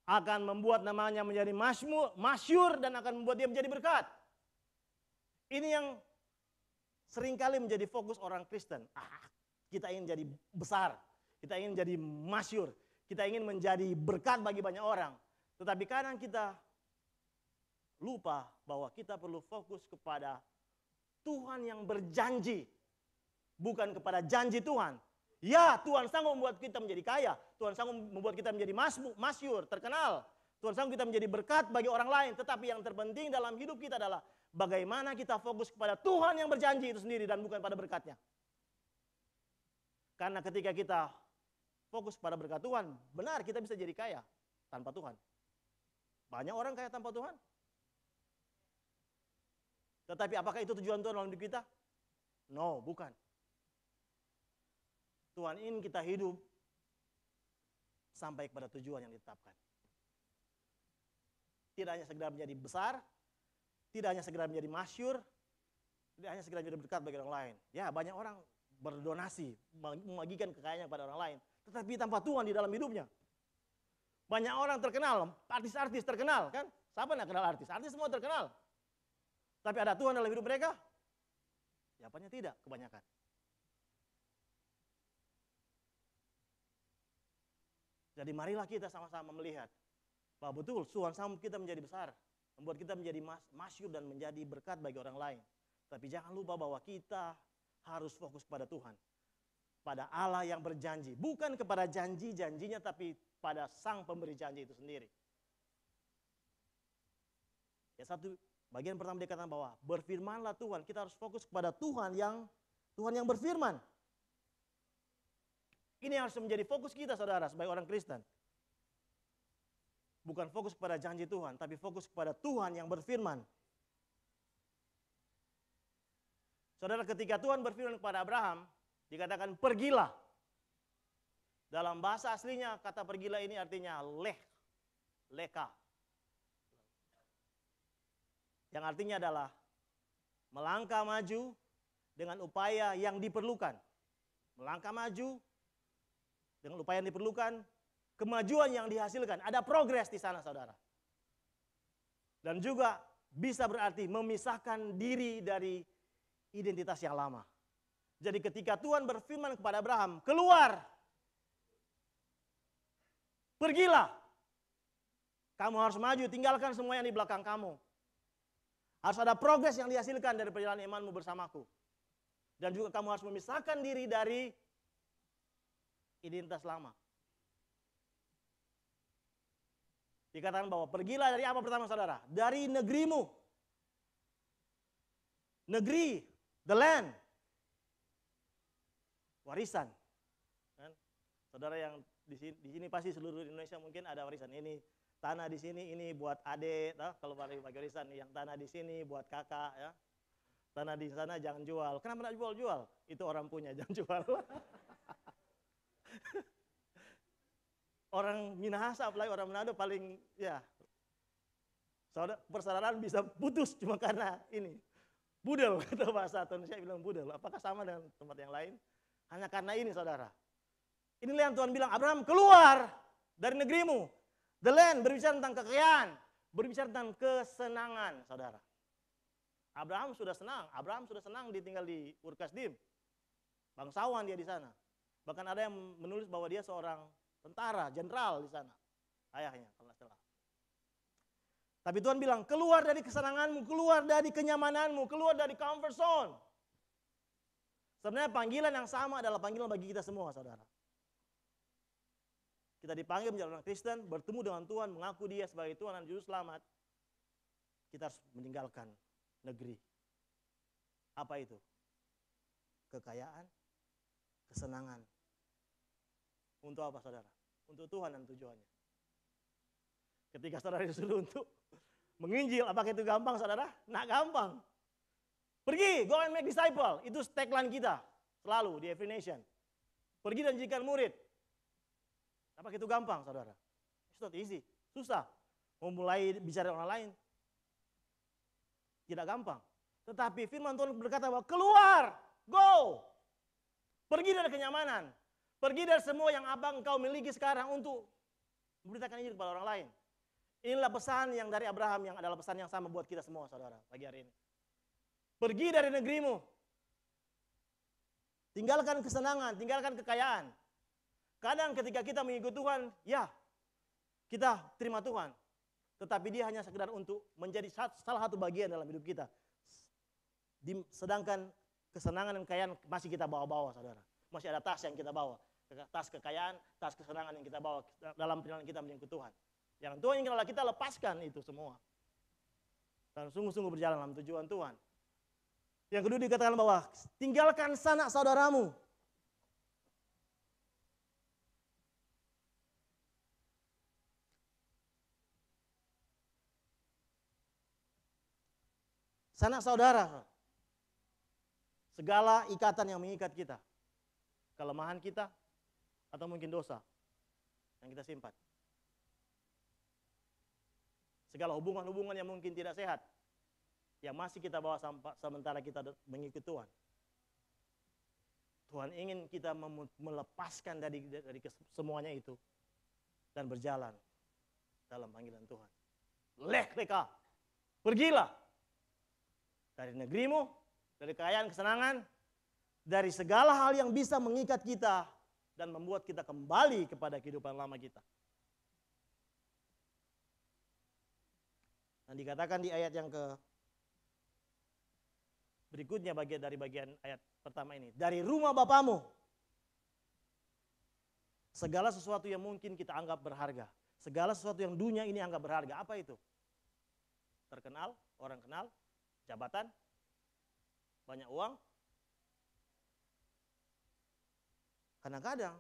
akan membuat namanya menjadi masyhur, dan akan membuat dia menjadi berkat. Ini yang seringkali menjadi fokus orang Kristen. Kita ingin jadi besar, kita ingin jadi masyhur, kita ingin menjadi berkat bagi banyak orang. Tetapi kadang kita lupa bahwa kita perlu fokus kepada Tuhan yang berjanji, bukan kepada janji Tuhan. Ya, Tuhan sanggup membuat kita menjadi kaya, Tuhan sanggup membuat kita menjadi masyhur, terkenal. Tuhan sanggup kita menjadi berkat bagi orang lain. Tetapi yang terpenting dalam hidup kita adalah bagaimana kita fokus kepada Tuhan yang berjanji itu sendiri dan bukan pada berkatnya. Karena ketika kita fokus pada berkat Tuhan, benar kita bisa jadi kaya tanpa Tuhan. Banyak orang kaya tanpa Tuhan. Tetapi apakah itu tujuan Tuhan dalam hidup kita? No, bukan. Tuhan ingin kita hidup sampai kepada tujuan yang ditetapkan. Tidak hanya sekedar menjadi besar, tidak hanya sekedar menjadi masyhur, tidak hanya sekedar menjadi berkat bagi orang lain. Ya, banyak orang berdonasi, membagikan kekayaannya kepada orang lain, tetapi tanpa Tuhan di dalam hidupnya. Banyak orang terkenal, artis-artis terkenal, kan? Siapa yang kenal artis? Artis semua terkenal. Tapi ada Tuhan dalam hidup mereka? Jawabannya tidak, kebanyakan. Jadi marilah kita sama-sama melihat bahwa betul Tuhan sanggup kita menjadi besar, membuat kita menjadi masyhur dan menjadi berkat bagi orang lain. Tapi jangan lupa bahwa kita harus fokus pada Tuhan, pada Allah yang berjanji, bukan kepada janji-janjinya, tapi pada Sang Pemberi janji itu sendiri. Ya, satu bagian pertama dikatakan bahwa berfirmanlah Tuhan, kita harus fokus kepada Tuhan yang berfirman. Ini harus menjadi fokus kita, saudara, sebagai orang Kristen. Bukan fokus kepada janji Tuhan, tapi fokus kepada Tuhan yang berfirman. Saudara, ketika Tuhan berfirman kepada Abraham, dikatakan pergilah. Dalam bahasa aslinya kata pergilah ini artinya leka. Yang artinya adalah melangkah maju dengan upaya yang diperlukan. Melangkah maju dengan upaya yang diperlukan, kemajuan yang dihasilkan. Ada progres di sana, saudara. Dan juga bisa berarti memisahkan diri dari identitas yang lama. Jadi ketika Tuhan berfirman kepada Abraham, keluar, pergilah. Kamu harus maju, tinggalkan semua yang di belakang kamu. Harus ada progres yang dihasilkan dari perjalanan imanmu bersamaku. Dan juga kamu harus memisahkan diri dari identitas lama. Dikatakan bahwa pergilah dari apa pertama, saudara? Dari negerimu. Negeri, the land. Warisan. Kan? Saudara yang di sini pasti seluruh Indonesia mungkin ada warisan. Ini tanah di sini, ini buat adik, kalau bagi warisan. Yang tanah di sini buat kakak, ya. Tanah di sana jangan jual. Kenapa tidak jual? Itu orang punya, jangan jual. Orang Minahasa, apalagi orang Manado paling, ya, saudara, persaudaraan bisa putus cuma karena ini. Budel, kata bahasa Indonesia bilang budel. Apakah sama dengan tempat yang lain? Hanya karena ini, saudara. Inilah yang Tuhan bilang, Abraham keluar dari negerimu. The land berbicara tentang kekayaan, berbicara tentang kesenangan, saudara. Abraham sudah senang tinggal di Ur Kasdim. Bangsawan dia di sana. Bahkan ada yang menulis bahwa dia seorang tentara, jenderal di sana. Ayahnya, kalau tidak salah. Tapi Tuhan bilang, keluar dari kesenanganmu, keluar dari kenyamananmu, keluar dari comfort zone. Sebenarnya panggilan yang sama adalah panggilan bagi kita semua, saudara. Kita dipanggil menjadi orang Kristen, bertemu dengan Tuhan, mengaku Dia sebagai Tuhan dan Juru Selamat. Kita harus meninggalkan negeri. Apa itu? Kekayaan, kesenangan. Untuk apa, saudara? Untuk Tuhan dan tujuannya. Ketika saudara disuruh untuk menginjil, apakah itu gampang, saudara? Nggak gampang. Pergi, go and make disciple. Itu tagline kita selalu di Every Nation. Pergi dan jadikan murid. Apakah itu gampang, saudara? It's not easy. Susah. Mau mulai bicara orang lain. Tidak gampang. Tetapi firman Tuhan berkata bahwa keluar, go. Pergi dari kenyamanan. Pergi dari semua yang abang engkau miliki sekarang untuk memberitakan Injil kepada orang lain. Inilah pesan yang dari Abraham yang adalah pesan yang sama buat kita semua, saudara, pagi hari ini. Pergi dari negerimu. Tinggalkan kesenangan, tinggalkan kekayaan. Kadang ketika kita mengikut Tuhan, ya kita terima Tuhan. Tetapi dia hanya sekedar untuk menjadi salah satu bagian dalam hidup kita. Sedangkan kesenangan dan kekayaan masih kita bawa-bawa, saudara. Masih ada tas yang kita bawa. Tas kekayaan, tas kesenangan yang kita bawa dalam perjalanan kita mengikut Tuhan. Yang Tuhan ingin adalah kita lepaskan itu semua. Dan sungguh-sungguh berjalan dalam tujuan Tuhan. Yang kedua dikatakan bahwa tinggalkan sanak saudaramu. Sanak saudara. Segala ikatan yang mengikat kita. Kelemahan kita atau mungkin dosa yang kita simpan. Segala hubungan-hubungan yang mungkin tidak sehat yang masih kita bawa sementara kita mengikuti Tuhan. Tuhan ingin kita melepaskan dari semuanya itu dan berjalan dalam panggilan Tuhan. Lek leka, pergilah dari negerimu, dari kekayaan, kesenangan, dari segala hal yang bisa mengikat kita dan membuat kita kembali kepada kehidupan lama kita. Dan dikatakan di ayat yang berikutnya dari bagian ayat pertama ini. Dari rumah Bapamu. Segala sesuatu yang mungkin kita anggap berharga. Segala sesuatu yang dunia ini anggap berharga. Apa itu? Terkenal, orang kenal, jabatan, banyak uang. Kadang-kadang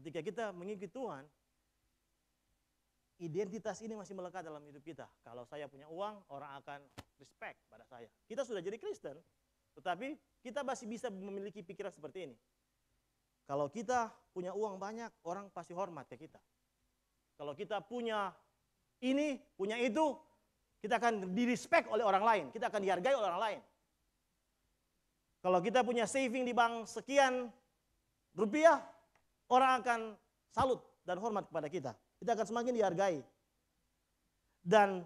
ketika kita mengikuti Tuhan, identitas ini masih melekat dalam hidup kita. Kalau saya punya uang, orang akan respect pada saya. Kita sudah jadi Kristen, tetapi kita masih bisa memiliki pikiran seperti ini. Kalau kita punya uang banyak, orang pasti hormat ke kita. Kalau kita punya ini, punya itu, kita akan di-respect oleh orang lain. Kita akan dihargai oleh orang lain. Kalau kita punya saving di bank sekian rupiah, orang akan salut dan hormat kepada kita. Kita akan semakin dihargai. Dan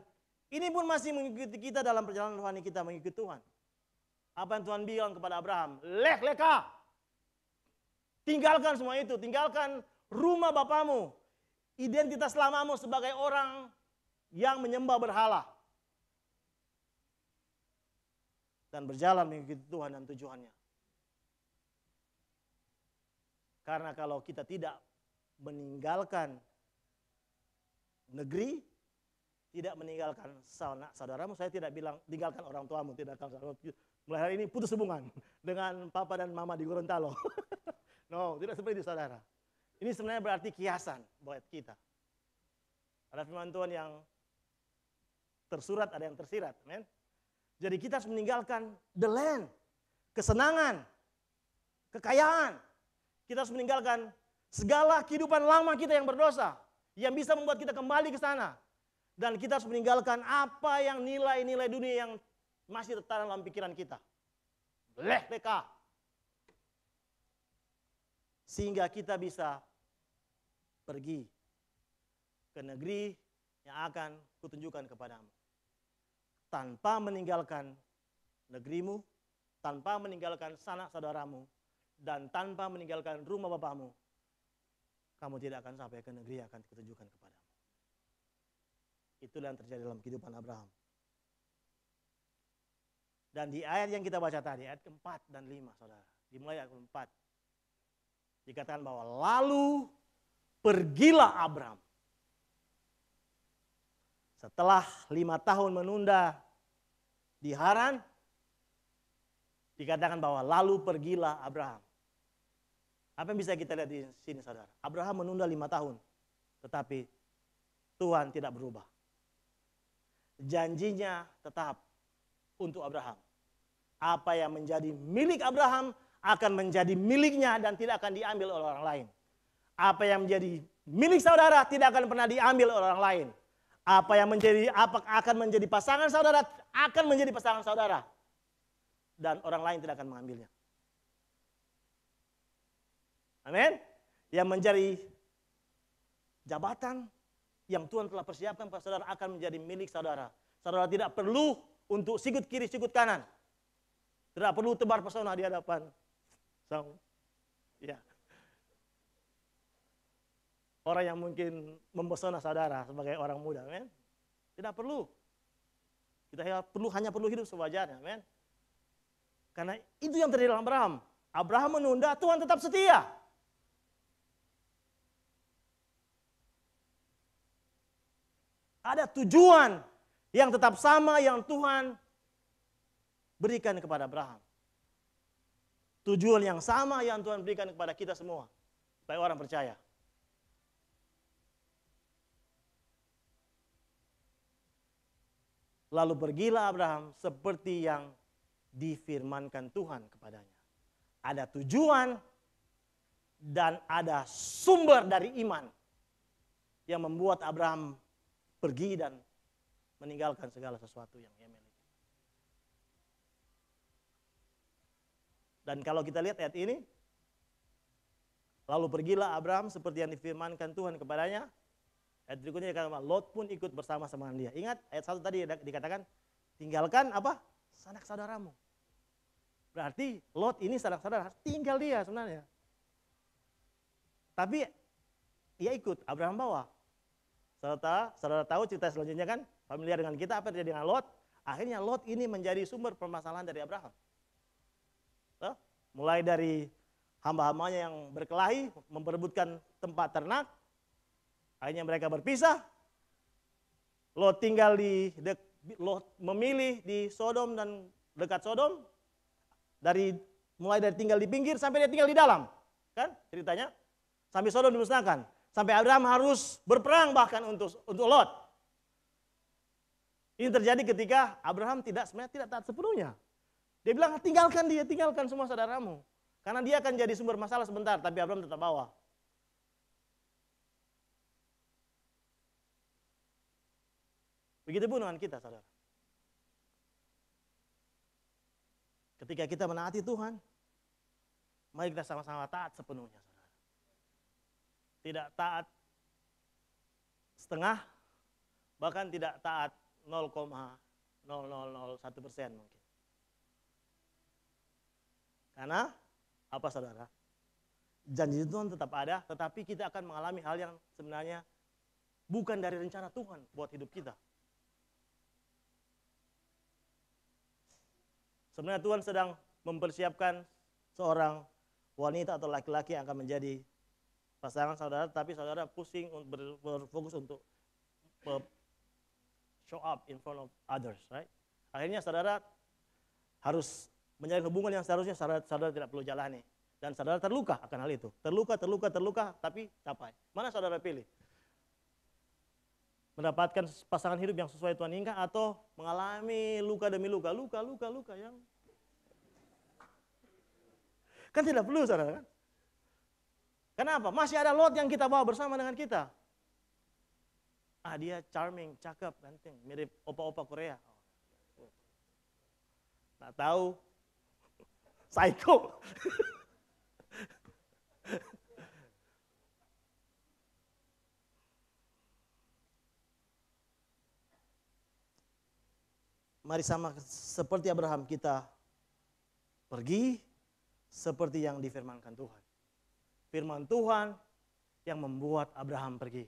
ini pun masih mengikuti kita dalam perjalanan rohani kita mengikuti Tuhan. Apa yang Tuhan bilang kepada Abraham? Lek leka. Tinggalkan semua itu. Tinggalkan rumah bapamu. Identitas lamamu sebagai orang yang menyembah berhala. Dan berjalan mengikuti Tuhan dan tujuannya. Karena kalau kita tidak meninggalkan negeri, tidak meninggalkan saudaramu, saya tidak bilang tinggalkan orang tuamu, tidak akan mulai hari ini putus hubungan dengan papa dan mama di Gorontalo. No, tidak seperti itu saudara. Ini sebenarnya berarti kiasan buat kita. Ada firman Tuhan yang tersurat, ada yang tersirat, amen. Jadi kita harus meninggalkan the land, kesenangan, kekayaan. Kita harus meninggalkan segala kehidupan lama kita yang berdosa, yang bisa membuat kita kembali ke sana. Dan kita harus meninggalkan apa yang nilai-nilai dunia yang masih tertanam dalam pikiran kita. Lek leka. Sehingga kita bisa pergi ke negeri yang akan kutunjukkan kepadamu. Tanpa meninggalkan negerimu, tanpa meninggalkan sanak saudaramu, dan tanpa meninggalkan rumah bapamu, kamu tidak akan sampai ke negeri yang akan kutunjukkan kepadamu. Itulah yang terjadi dalam kehidupan Abraham. Dan di ayat yang kita baca tadi, ayat ke-4 dan 5, saudara. Dimulai ayat ke-4. Dikatakan bahwa lalu pergilah Abraham. Setelah 5 tahun menunda di Haran, dikatakan bahwa lalu pergilah Abraham. Apa yang bisa kita lihat di sini saudara? Abraham menunda 5 tahun, tetapi Tuhan tidak berubah. Janjinya tetap untuk Abraham. Apa yang menjadi milik Abraham akan menjadi miliknya dan tidak akan diambil oleh orang lain. Apa yang menjadi milik saudara tidak akan pernah diambil oleh orang lain. Apa yang akan menjadi pasangan saudara akan menjadi pasangan saudara. Dan orang lain tidak akan mengambilnya. Amin. Yang menjadi jabatan yang Tuhan telah persiapkan pada saudara akan menjadi milik saudara. Saudara tidak perlu untuk sikut kiri, sikut kanan. Tidak perlu tebar pesona di hadapan ya. Orang yang mungkin mempesona saudara sebagai orang muda, amin. Tidak perlu. Kita hanya perlu hidup sewajarnya, amin. Karena itu yang terjadi dalam Abraham. Abraham menunda, Tuhan tetap setia. Ada tujuan yang tetap sama yang Tuhan berikan kepada Abraham. Tujuan yang sama yang Tuhan berikan kepada kita semua. Supaya orang percaya. Lalu pergilah Abraham seperti yang difirmankan Tuhan kepadanya. Ada tujuan dan ada sumber dari iman yang membuat Abraham pergi dan meninggalkan segala sesuatu yang ia miliki. Dan kalau kita lihat ayat ini, lalu pergilah Abraham seperti yang difirmankan Tuhan kepadanya. Ayat berikutnya dikatakan Lot pun ikut bersama-sama dia. Ingat ayat 1 tadi dikatakan tinggalkan apa? Sanak saudaramu. Berarti Lot ini sanak saudara, tinggal dia sebenarnya. Tapi ia ikut, Abraham bawa. Saudara tahu cerita selanjutnya kan? Familiar dengan kita, apa yang terjadi dengan Lot? Akhirnya Lot ini menjadi sumber permasalahan dari Abraham. Mulai dari hamba-hambanya yang berkelahi, memperebutkan tempat ternak. Akhirnya mereka berpisah. Lot memilih di Sodom dan dekat Sodom. Mulai dari tinggal di pinggir sampai dia tinggal di dalam. Kan ceritanya? Sampai Sodom dimusnahkan. Sampai Abraham harus berperang bahkan untuk Lot. Ini terjadi ketika Abraham sebenarnya tidak taat sepenuhnya. Dia bilang tinggalkan semua saudaramu. Karena dia akan jadi sumber masalah sebentar, tapi Abraham tetap bawa. Begitupun dengan kita, saudara. Ketika kita menaati Tuhan, mari kita sama-sama taat sepenuhnya, saudara. Tidak taat setengah, bahkan tidak taat 0,0001% mungkin. Karena apa saudara? Janji Tuhan tetap ada, tetapi kita akan mengalami hal yang sebenarnya bukan dari rencana Tuhan buat hidup kita. Sebenarnya Tuhan sedang mempersiapkan seorang wanita atau laki-laki yang akan menjadi pasangan saudara, tapi saudara pusing berfokus untuk show up in front of others, right? Akhirnya saudara harus menjalin hubungan yang seharusnya saudara tidak perlu jalani. Dan saudara terluka akan hal itu. Terluka, tapi capai. Mana saudara pilih? Mendapatkan pasangan hidup yang sesuai Tuhan inginkan atau mengalami luka demi luka yang kan tidak perlu saudara kan? Kenapa? Masih ada Lot yang kita bawa bersama dengan kita. Dia charming, cakep, ganteng, mirip opa-opa Korea. Nggak tahu, psycho. Mari sama seperti Abraham kita pergi seperti yang difirmankan Tuhan. Firman Tuhan yang membuat Abraham pergi.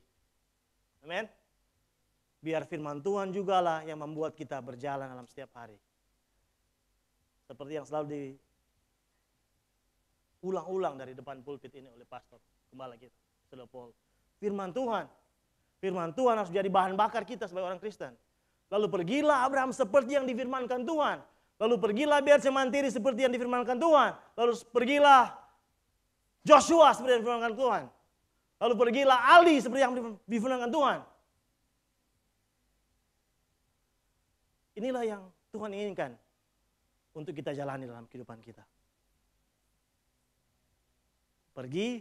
Amin. Biar firman Tuhan jugalah yang membuat kita berjalan dalam setiap hari. Seperti yang selalu diulang-ulang dari depan pulpit ini oleh pastor gembala kita, Saudara Paul. Firman Tuhan harus jadi bahan bakar kita sebagai orang Kristen. Lalu pergilah Abraham seperti yang difirmankan Tuhan. Lalu pergilah biar semantiri seperti yang difirmankan Tuhan. Lalu pergilah Joshua seperti yang difirmankan Tuhan. Lalu pergilah Ali seperti yang difirmankan Tuhan. Inilah yang Tuhan inginkan untuk kita jalani dalam kehidupan kita. Pergi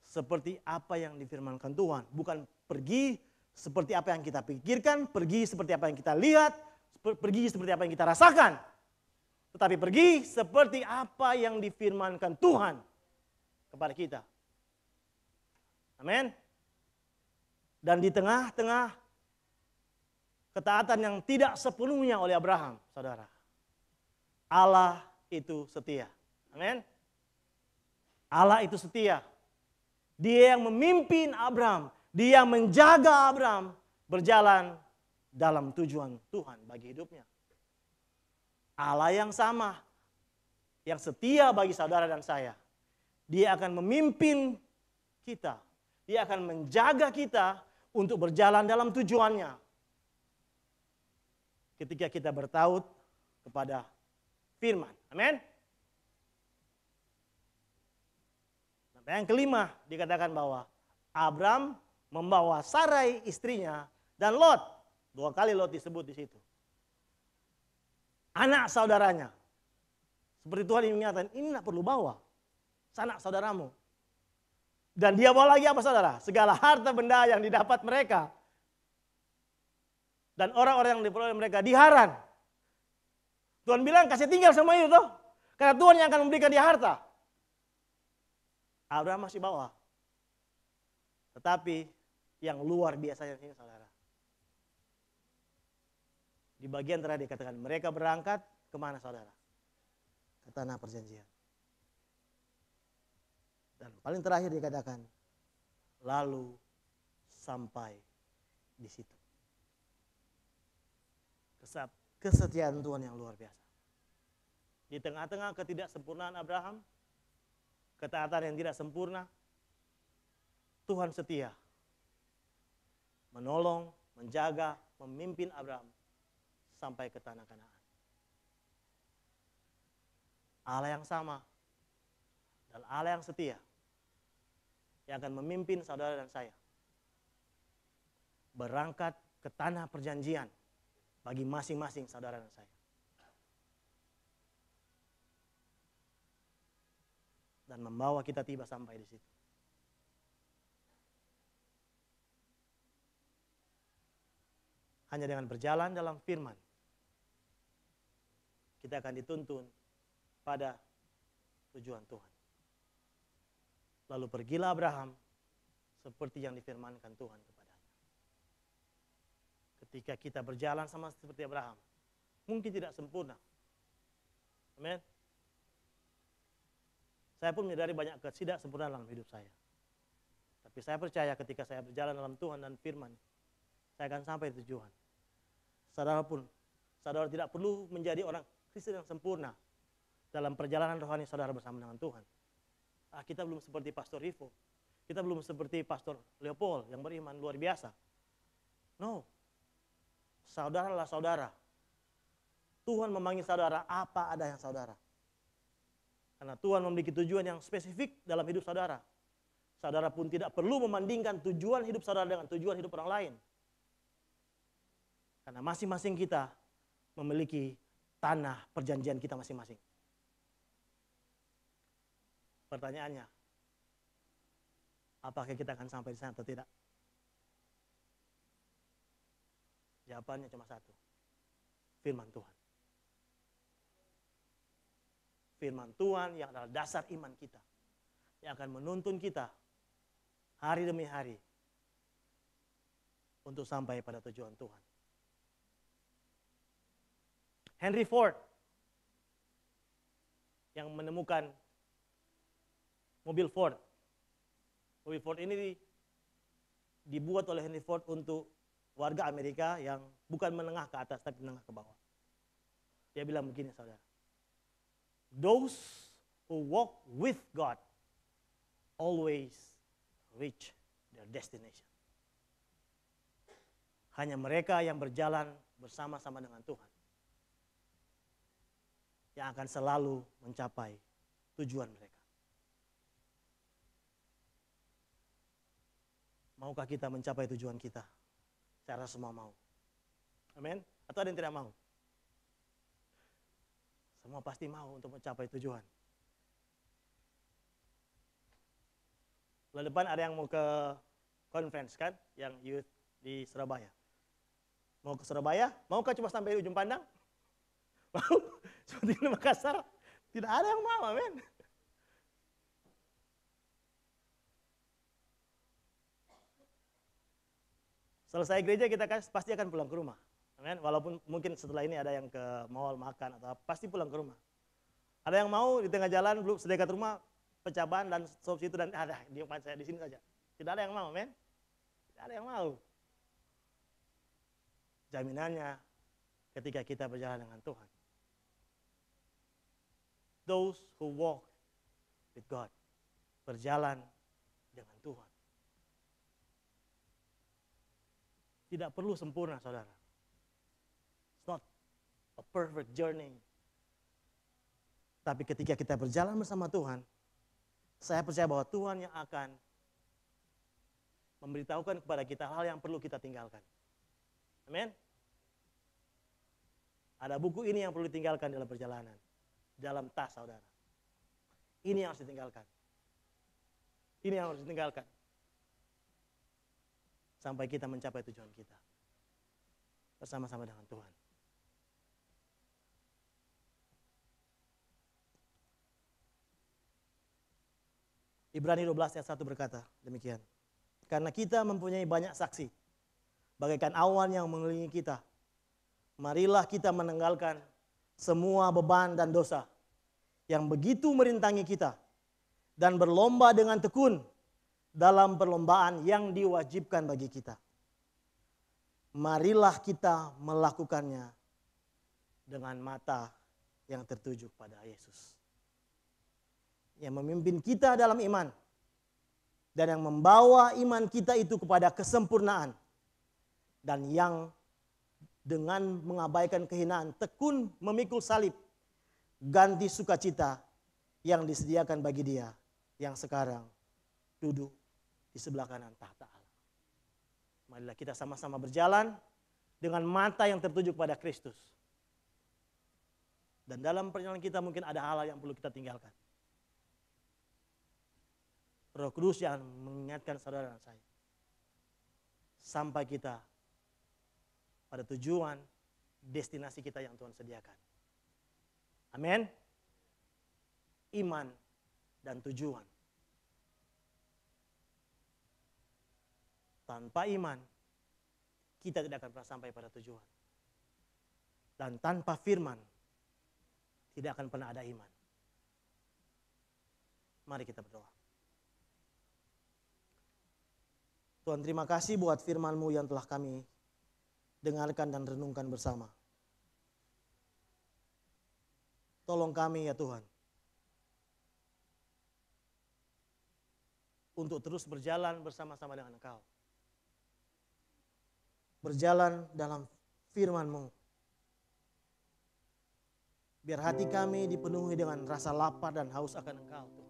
seperti apa yang difirmankan Tuhan. Bukan pergi seperti apa yang kita pikirkan, pergi seperti apa yang kita lihat, pergi seperti apa yang kita rasakan. Tetapi pergi seperti apa yang difirmankan Tuhan kepada kita. Amin. Dan di tengah-tengah ketaatan yang tidak sepenuhnya oleh Abraham, saudara, Allah itu setia. Amin. Allah itu setia. Dia yang memimpin Abraham, dia yang menjaga Abraham berjalan dalam tujuan Tuhan bagi hidupnya. Allah yang sama, yang setia bagi saudara dan saya. Dia akan memimpin kita. Dia akan menjaga kita untuk berjalan dalam tujuannya. ketika kita bertaut kepada firman. Amin. Yang kelima dikatakan bahwa Abram membawa Sarai istrinya dan Lot. 2 kali Lot disebut di situ. Anak saudaranya. Seperti Tuhan yang mengingatkan, ini tidak perlu bawa. Sanak saudaramu. Dan dia bawa lagi apa saudara? Segala harta benda yang didapat mereka. Dan orang-orang yang diperoleh mereka di Haran. Tuhan bilang kasih tinggal semua itu toh. Karena Tuhan yang akan memberikan dia harta. Abraham masih bawa. Tetapi yang luar biasanya ini saudara. Di bagian terakhir dikatakan mereka berangkat kemana saudara? Ke tanah perjanjian. Dan paling terakhir dikatakan lalu sampai di situ. Kesetiaan Tuhan yang luar biasa. Di tengah-tengah ketidaksempurnaan Abraham, ketaatan yang tidak sempurna, Tuhan setia. Menolong, menjaga, memimpin Abraham sampai ke tanah Kanaan. Allah yang sama dan Allah yang setia yang akan memimpin saudara dan saya berangkat ke tanah perjanjian bagi masing-masing saudara dan saya. Dan membawa kita tiba sampai di situ. Hanya dengan berjalan dalam firman, kita akan dituntun pada tujuan Tuhan. Lalu pergilah Abraham seperti yang difirmankan Tuhan kepadanya. Ketika kita berjalan sama seperti Abraham, mungkin tidak sempurna. Amin. Saya pun menyadari banyak ketidaksempurnaan dalam hidup saya. Tapi saya percaya ketika saya berjalan dalam Tuhan dan firman, saya akan sampai tujuan. Saudara tidak perlu menjadi orang Kristen yang sempurna dalam perjalanan rohani saudara bersama dengan Tuhan. Kita belum seperti Pastor Rivo. Kita belum seperti Pastor Leopold yang beriman luar biasa. No. Saudara adalah saudara. Tuhan memanggil saudara apa adanya saudara. Karena Tuhan memiliki tujuan yang spesifik dalam hidup saudara. Saudara pun tidak perlu membandingkan tujuan hidup saudara dengan tujuan hidup orang lain. Karena masing-masing kita memiliki tanah perjanjian kita masing-masing. Pertanyaannya, apakah kita akan sampai di sana atau tidak? Jawabannya cuma satu. Firman Tuhan. Firman Tuhan yang adalah dasar iman kita. Yang akan menuntun kita hari demi hari untuk sampai pada tujuan Tuhan. Henry Ford yang menemukan mobil Ford. Mobil Ford ini dibuat oleh Henry Ford untuk warga Amerika yang bukan menengah ke atas tapi menengah ke bawah. Dia bilang begini saudara. Those who walk with God always reach their destination. Hanya mereka yang berjalan bersama-sama dengan Tuhan yang akan selalu mencapai tujuan mereka. Maukah kita mencapai tujuan kita? Saya rasa semua mau. Amin? Atau ada yang tidak mau? Semua pasti mau untuk mencapai tujuan. Bulan depan ada yang mau ke conference kan? Yang youth di Surabaya. Mau ke Surabaya? Maukah cuma sampai ujung pandang? Mau? Seperti di Makassar? Tidak ada yang mau, amin. Selesai gereja kita pasti akan pulang ke rumah. Amin. Walaupun mungkin setelah ini ada yang ke mall makan atau apa, pasti pulang ke rumah. Ada yang mau di tengah jalan belum sedekat rumah pecah ban dan stop situ dan ada di depan saya di sini saja. Tidak ada yang mau, amin. Tidak ada yang mau. Jaminannya ketika kita berjalan dengan Tuhan. Those who walk with God, berjalan dengan Tuhan. Tidak perlu sempurna, saudara. It's not a perfect journey. Tapi ketika kita berjalan bersama Tuhan, saya percaya bahwa Tuhan yang akan memberitahukan kepada kita hal yang perlu kita tinggalkan. Amin. Ada buku ini yang perlu ditinggalkan dalam perjalanan, dalam tas saudara. Ini yang harus ditinggalkan. Ini yang harus ditinggalkan. Sampai kita mencapai tujuan kita. Bersama-sama dengan Tuhan. Ibrani 12 ayat 1 berkata demikian. Karena kita mempunyai banyak saksi, bagaikan awan yang mengelilingi kita, marilah kita menanggalkan semua beban dan dosa yang begitu merintangi kita, dan berlomba dengan tekun dalam perlombaan yang diwajibkan bagi kita. Marilah kita melakukannya dengan mata yang tertuju pada Yesus, yang memimpin kita dalam iman dan yang membawa iman kita itu kepada kesempurnaan, dan yang dengan mengabaikan kehinaan tekun memikul salib, ganti sukacita yang disediakan bagi Dia yang sekarang duduk di sebelah kanan tahta Allah. Marilah kita sama-sama berjalan dengan mata yang tertuju kepada Kristus. Dan dalam perjalanan kita mungkin ada hal yang perlu kita tinggalkan. Roh Kudus yang mengingatkan saudara dan saya. Sampai kita pada tujuan, destinasi kita yang Tuhan sediakan. Amin. Iman dan tujuan. Tanpa iman, kita tidak akan pernah sampai pada tujuan. Dan tanpa firman, tidak akan pernah ada iman. Mari kita berdoa. Tuhan, terima kasih buat firman-Mu yang telah kami dengarkan dan renungkan bersama. Tolong kami ya Tuhan, untuk terus berjalan bersama-sama dengan Engkau. Berjalan dalam firman-Mu. Biar hati kami dipenuhi dengan rasa lapar dan haus akan Engkau Tuhan.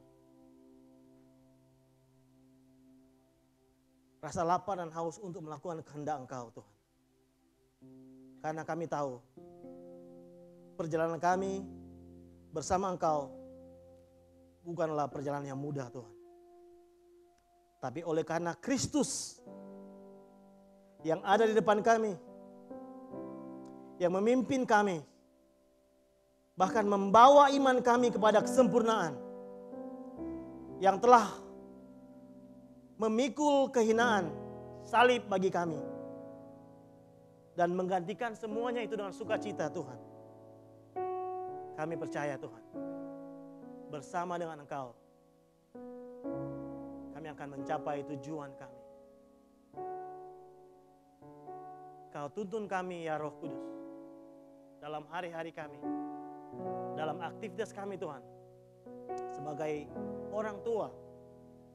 Rasa lapar dan haus untuk melakukan kehendak Engkau Tuhan. Karena kami tahu perjalanan kami bersama Engkau bukanlah perjalanan yang mudah Tuhan. Tapi oleh karena Kristus yang ada di depan kami, yang memimpin kami, bahkan membawa iman kami kepada kesempurnaan, yang telah memikul kehinaan salib bagi kami dan menggantikan semuanya itu dengan sukacita Tuhan. Kami percaya Tuhan, bersama dengan Engkau kami akan mencapai tujuan kami. Kau tuntun kami ya Roh Kudus dalam hari-hari kami, dalam aktivitas kami Tuhan, sebagai orang tua,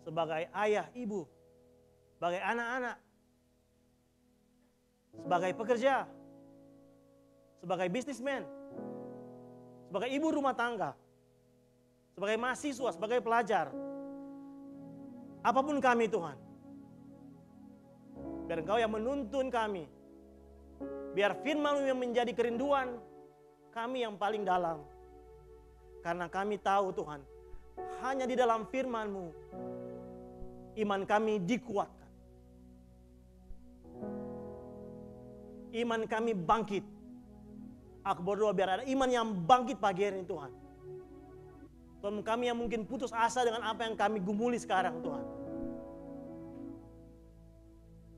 sebagai ayah, ibu, sebagai anak-anak, sebagai pekerja, sebagai bisnismen, sebagai ibu rumah tangga, sebagai mahasiswa, sebagai pelajar. Apapun kami Tuhan, biar Engkau yang menuntun kami, biar firman-Mu yang menjadi kerinduan kami yang paling dalam. Karena kami tahu Tuhan, hanya di dalam firman-Mu iman kami dikuatkan. Iman kami bangkit. Aku berdoa biar ada iman yang bangkit pagi hari ini Tuhan. Tuhan, kami yang mungkin putus asa dengan apa yang kami gumuli sekarang Tuhan.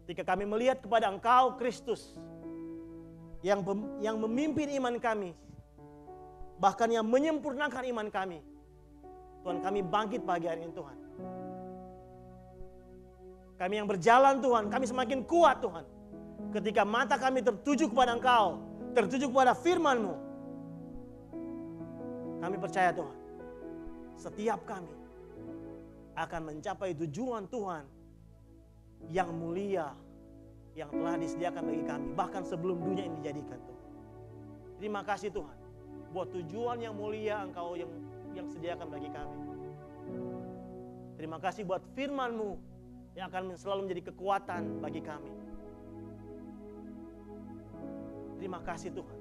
Ketika kami melihat kepada Engkau Kristus yang memimpin iman kami, bahkan yang menyempurnakan iman kami, Tuhan, kami bangkit pagi hari ini Tuhan. Kami yang berjalan Tuhan, kami semakin kuat Tuhan. Ketika mata kami tertuju kepada Engkau, tertuju kepada firman-Mu, kami percaya Tuhan, setiap kami akan mencapai tujuan Tuhan yang mulia, yang telah disediakan bagi kami, bahkan sebelum dunia ini dijadikan Tuhan. Terima kasih Tuhan, buat tujuan yang mulia Engkau yang sediakan bagi kami. Terima kasih buat firman-Mu yang akan selalu menjadi kekuatan bagi kami. Terima kasih Tuhan.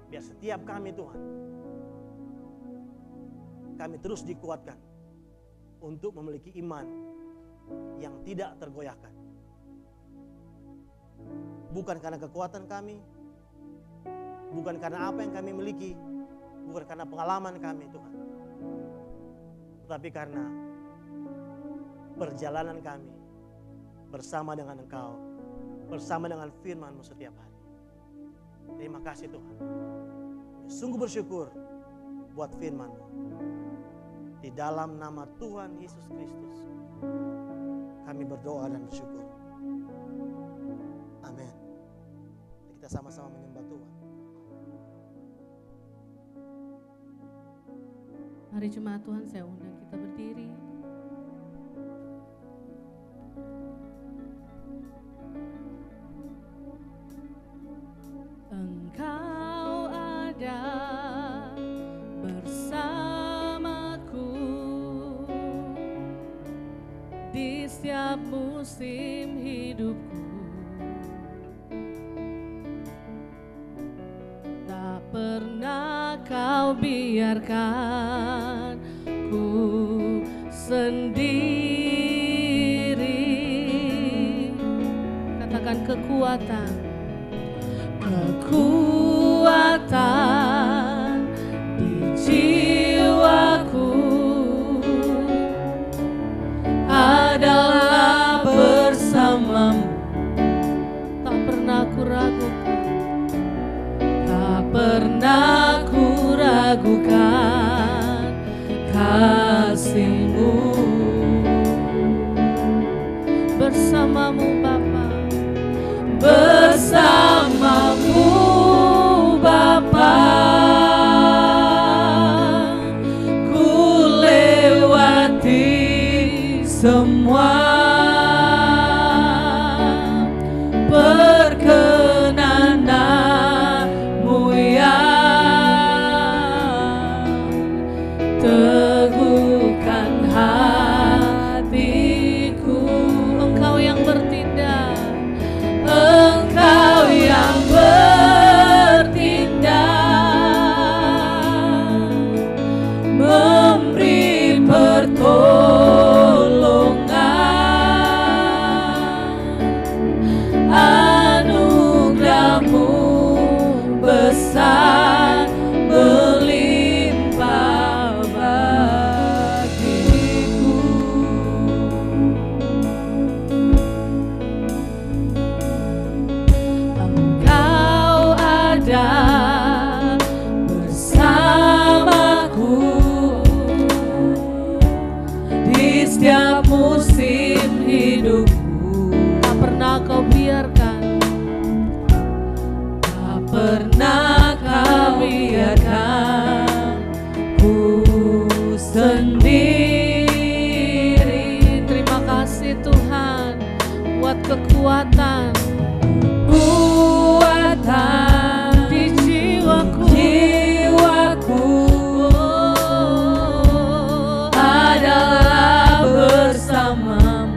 Biar setiap kami Tuhan, kami terus dikuatkan untuk memiliki iman yang tidak tergoyahkan. Bukan karena kekuatan kami, bukan karena apa yang kami miliki, bukan karena pengalaman kami Tuhan, tetapi karena perjalanan kami bersama dengan Engkau, bersama dengan firman-Mu setiap hari. Terima kasih Tuhan. Sungguh bersyukur buat firman-Mu. Di dalam nama Tuhan Yesus Kristus kami berdoa dan bersyukur. Amin. Kita sama-sama menyembah Tuhan. Mari jemaat Tuhan, saya undang kita berdiri. Engkau ada bersamaku di setiap musim hidupku. Tak pernah Kau biarkan ku sendiri. Katakan kekuatan di jiwaku adalah bersamamu. Tak pernah ku ragukan, tak pernah ku ragukan kasih-Mu. Bersamamu Bapa, bersamamu Bapa, ku lewati semua perkenanan-Mu yang teguhkan hatiku. Engkau yang bertindak, Engkau yang bertindak, memberi pertolongan. Anugerah-Mu besar melimpah bagiku. Engkau ada bersamaku di setiap musim hidupku. Tak pernah Kau biarkan, tak pernah Kau biarkan ku sendiri. Terima kasih Tuhan buat kekuatan di jiwaku, adalah bersamamu.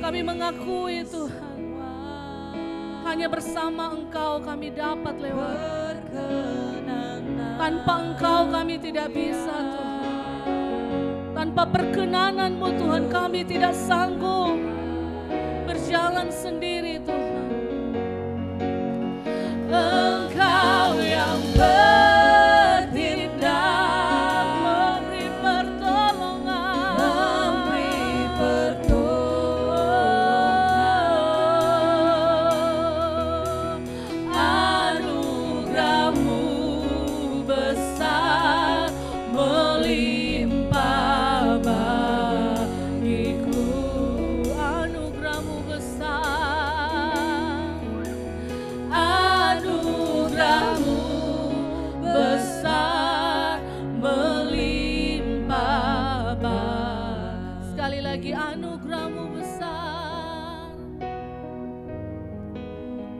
Kami mengakui Tuhan, hanya bersama Engkau kami dapat lewat. Tanpa Engkau kami tidak bisa Tuhan. Tanpa perkenanan-Mu Tuhan kami tidak sanggup berjalan sendiri Tuhan. Engkau yang bertindak, memberi pertolongan, anugerah-Mu besar melimpah bagiku, anugerah-Mu besar, anugerah-Mu besar melimpah bagiku. Sekali lagi, anugerah-Mu besar.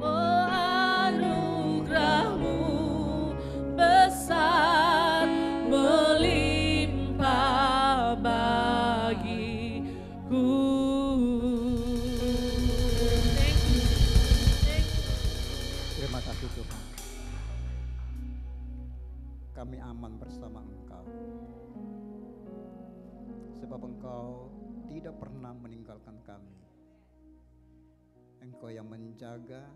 Oh, anugerah-Mu besar melimpah bagiku. Terima kasih Tuhan. Kami aman bersama Engkau. Sebab Engkau tidak pernah meninggalkan kami. Engkau yang menjaga,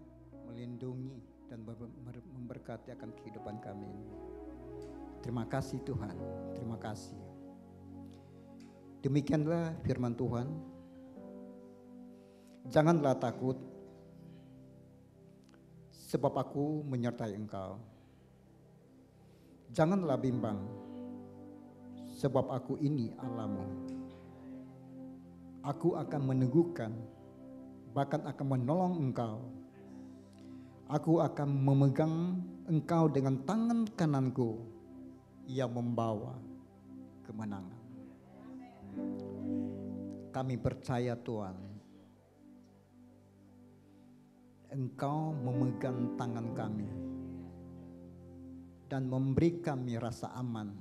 melindungi, dan memberkati akan kehidupan kami ini. Terima kasih Tuhan, terima kasih. Demikianlah firman Tuhan. Janganlah takut, sebab aku menyertai engkau. Janganlah bimbang, sebab aku ini Allahmu. Aku akan meneguhkan, bahkan akan menolong engkau. Aku akan memegang engkau dengan tangan kananku yang membawa kemenangan. Kami percaya Tuhan, Engkau memegang tangan kami dan memberi kami rasa aman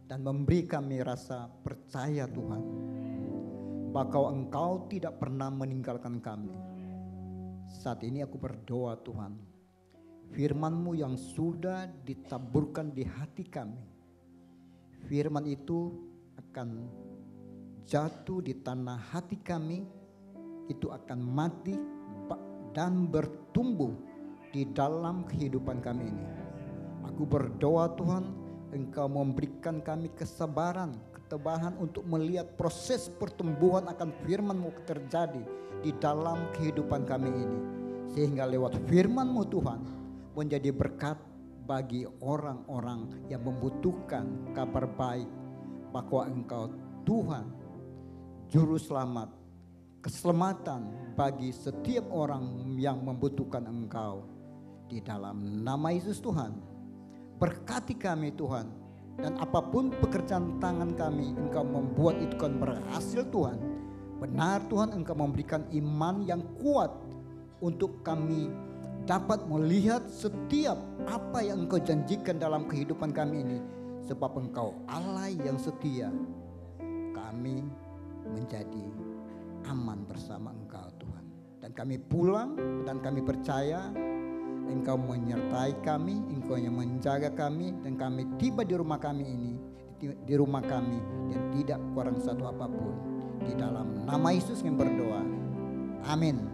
dan memberi kami rasa percaya Tuhan, bahwa Engkau tidak pernah meninggalkan kami. Saat ini aku berdoa Tuhan, firman-Mu yang sudah ditaburkan di hati kami, firman itu akan jatuh di tanah hati kami, itu akan mati dan bertumbuh di dalam kehidupan kami ini. Aku berdoa Tuhan, Engkau memberikan kami kesabaran, ketabahan untuk melihat proses pertumbuhan akan firman-Mu terjadi di dalam kehidupan kami ini. Sehingga lewat firman-Mu Tuhan menjadi berkat bagi orang-orang yang membutuhkan kabar baik, bahwa Engkau Tuhan Juru Selamat, keselamatan bagi setiap orang yang membutuhkan Engkau. Di dalam nama Yesus Tuhan, berkati kami Tuhan, dan apapun pekerjaan tangan kami Engkau membuat itu kan berhasil Tuhan. Benar Tuhan, Engkau memberikan iman yang kuat untuk kami dapat melihat setiap apa yang Engkau janjikan dalam kehidupan kami ini. Sebab Engkau Allah yang setia, kami menjadi aman bersama Engkau Tuhan. Dan kami pulang dan kami percaya Engkau menyertai kami, Engkau yang menjaga kami, dan kami tiba di rumah kami ini, di rumah kami, dan tidak kurang satu apapun. Di dalam nama Yesus kami berdoa. Amin.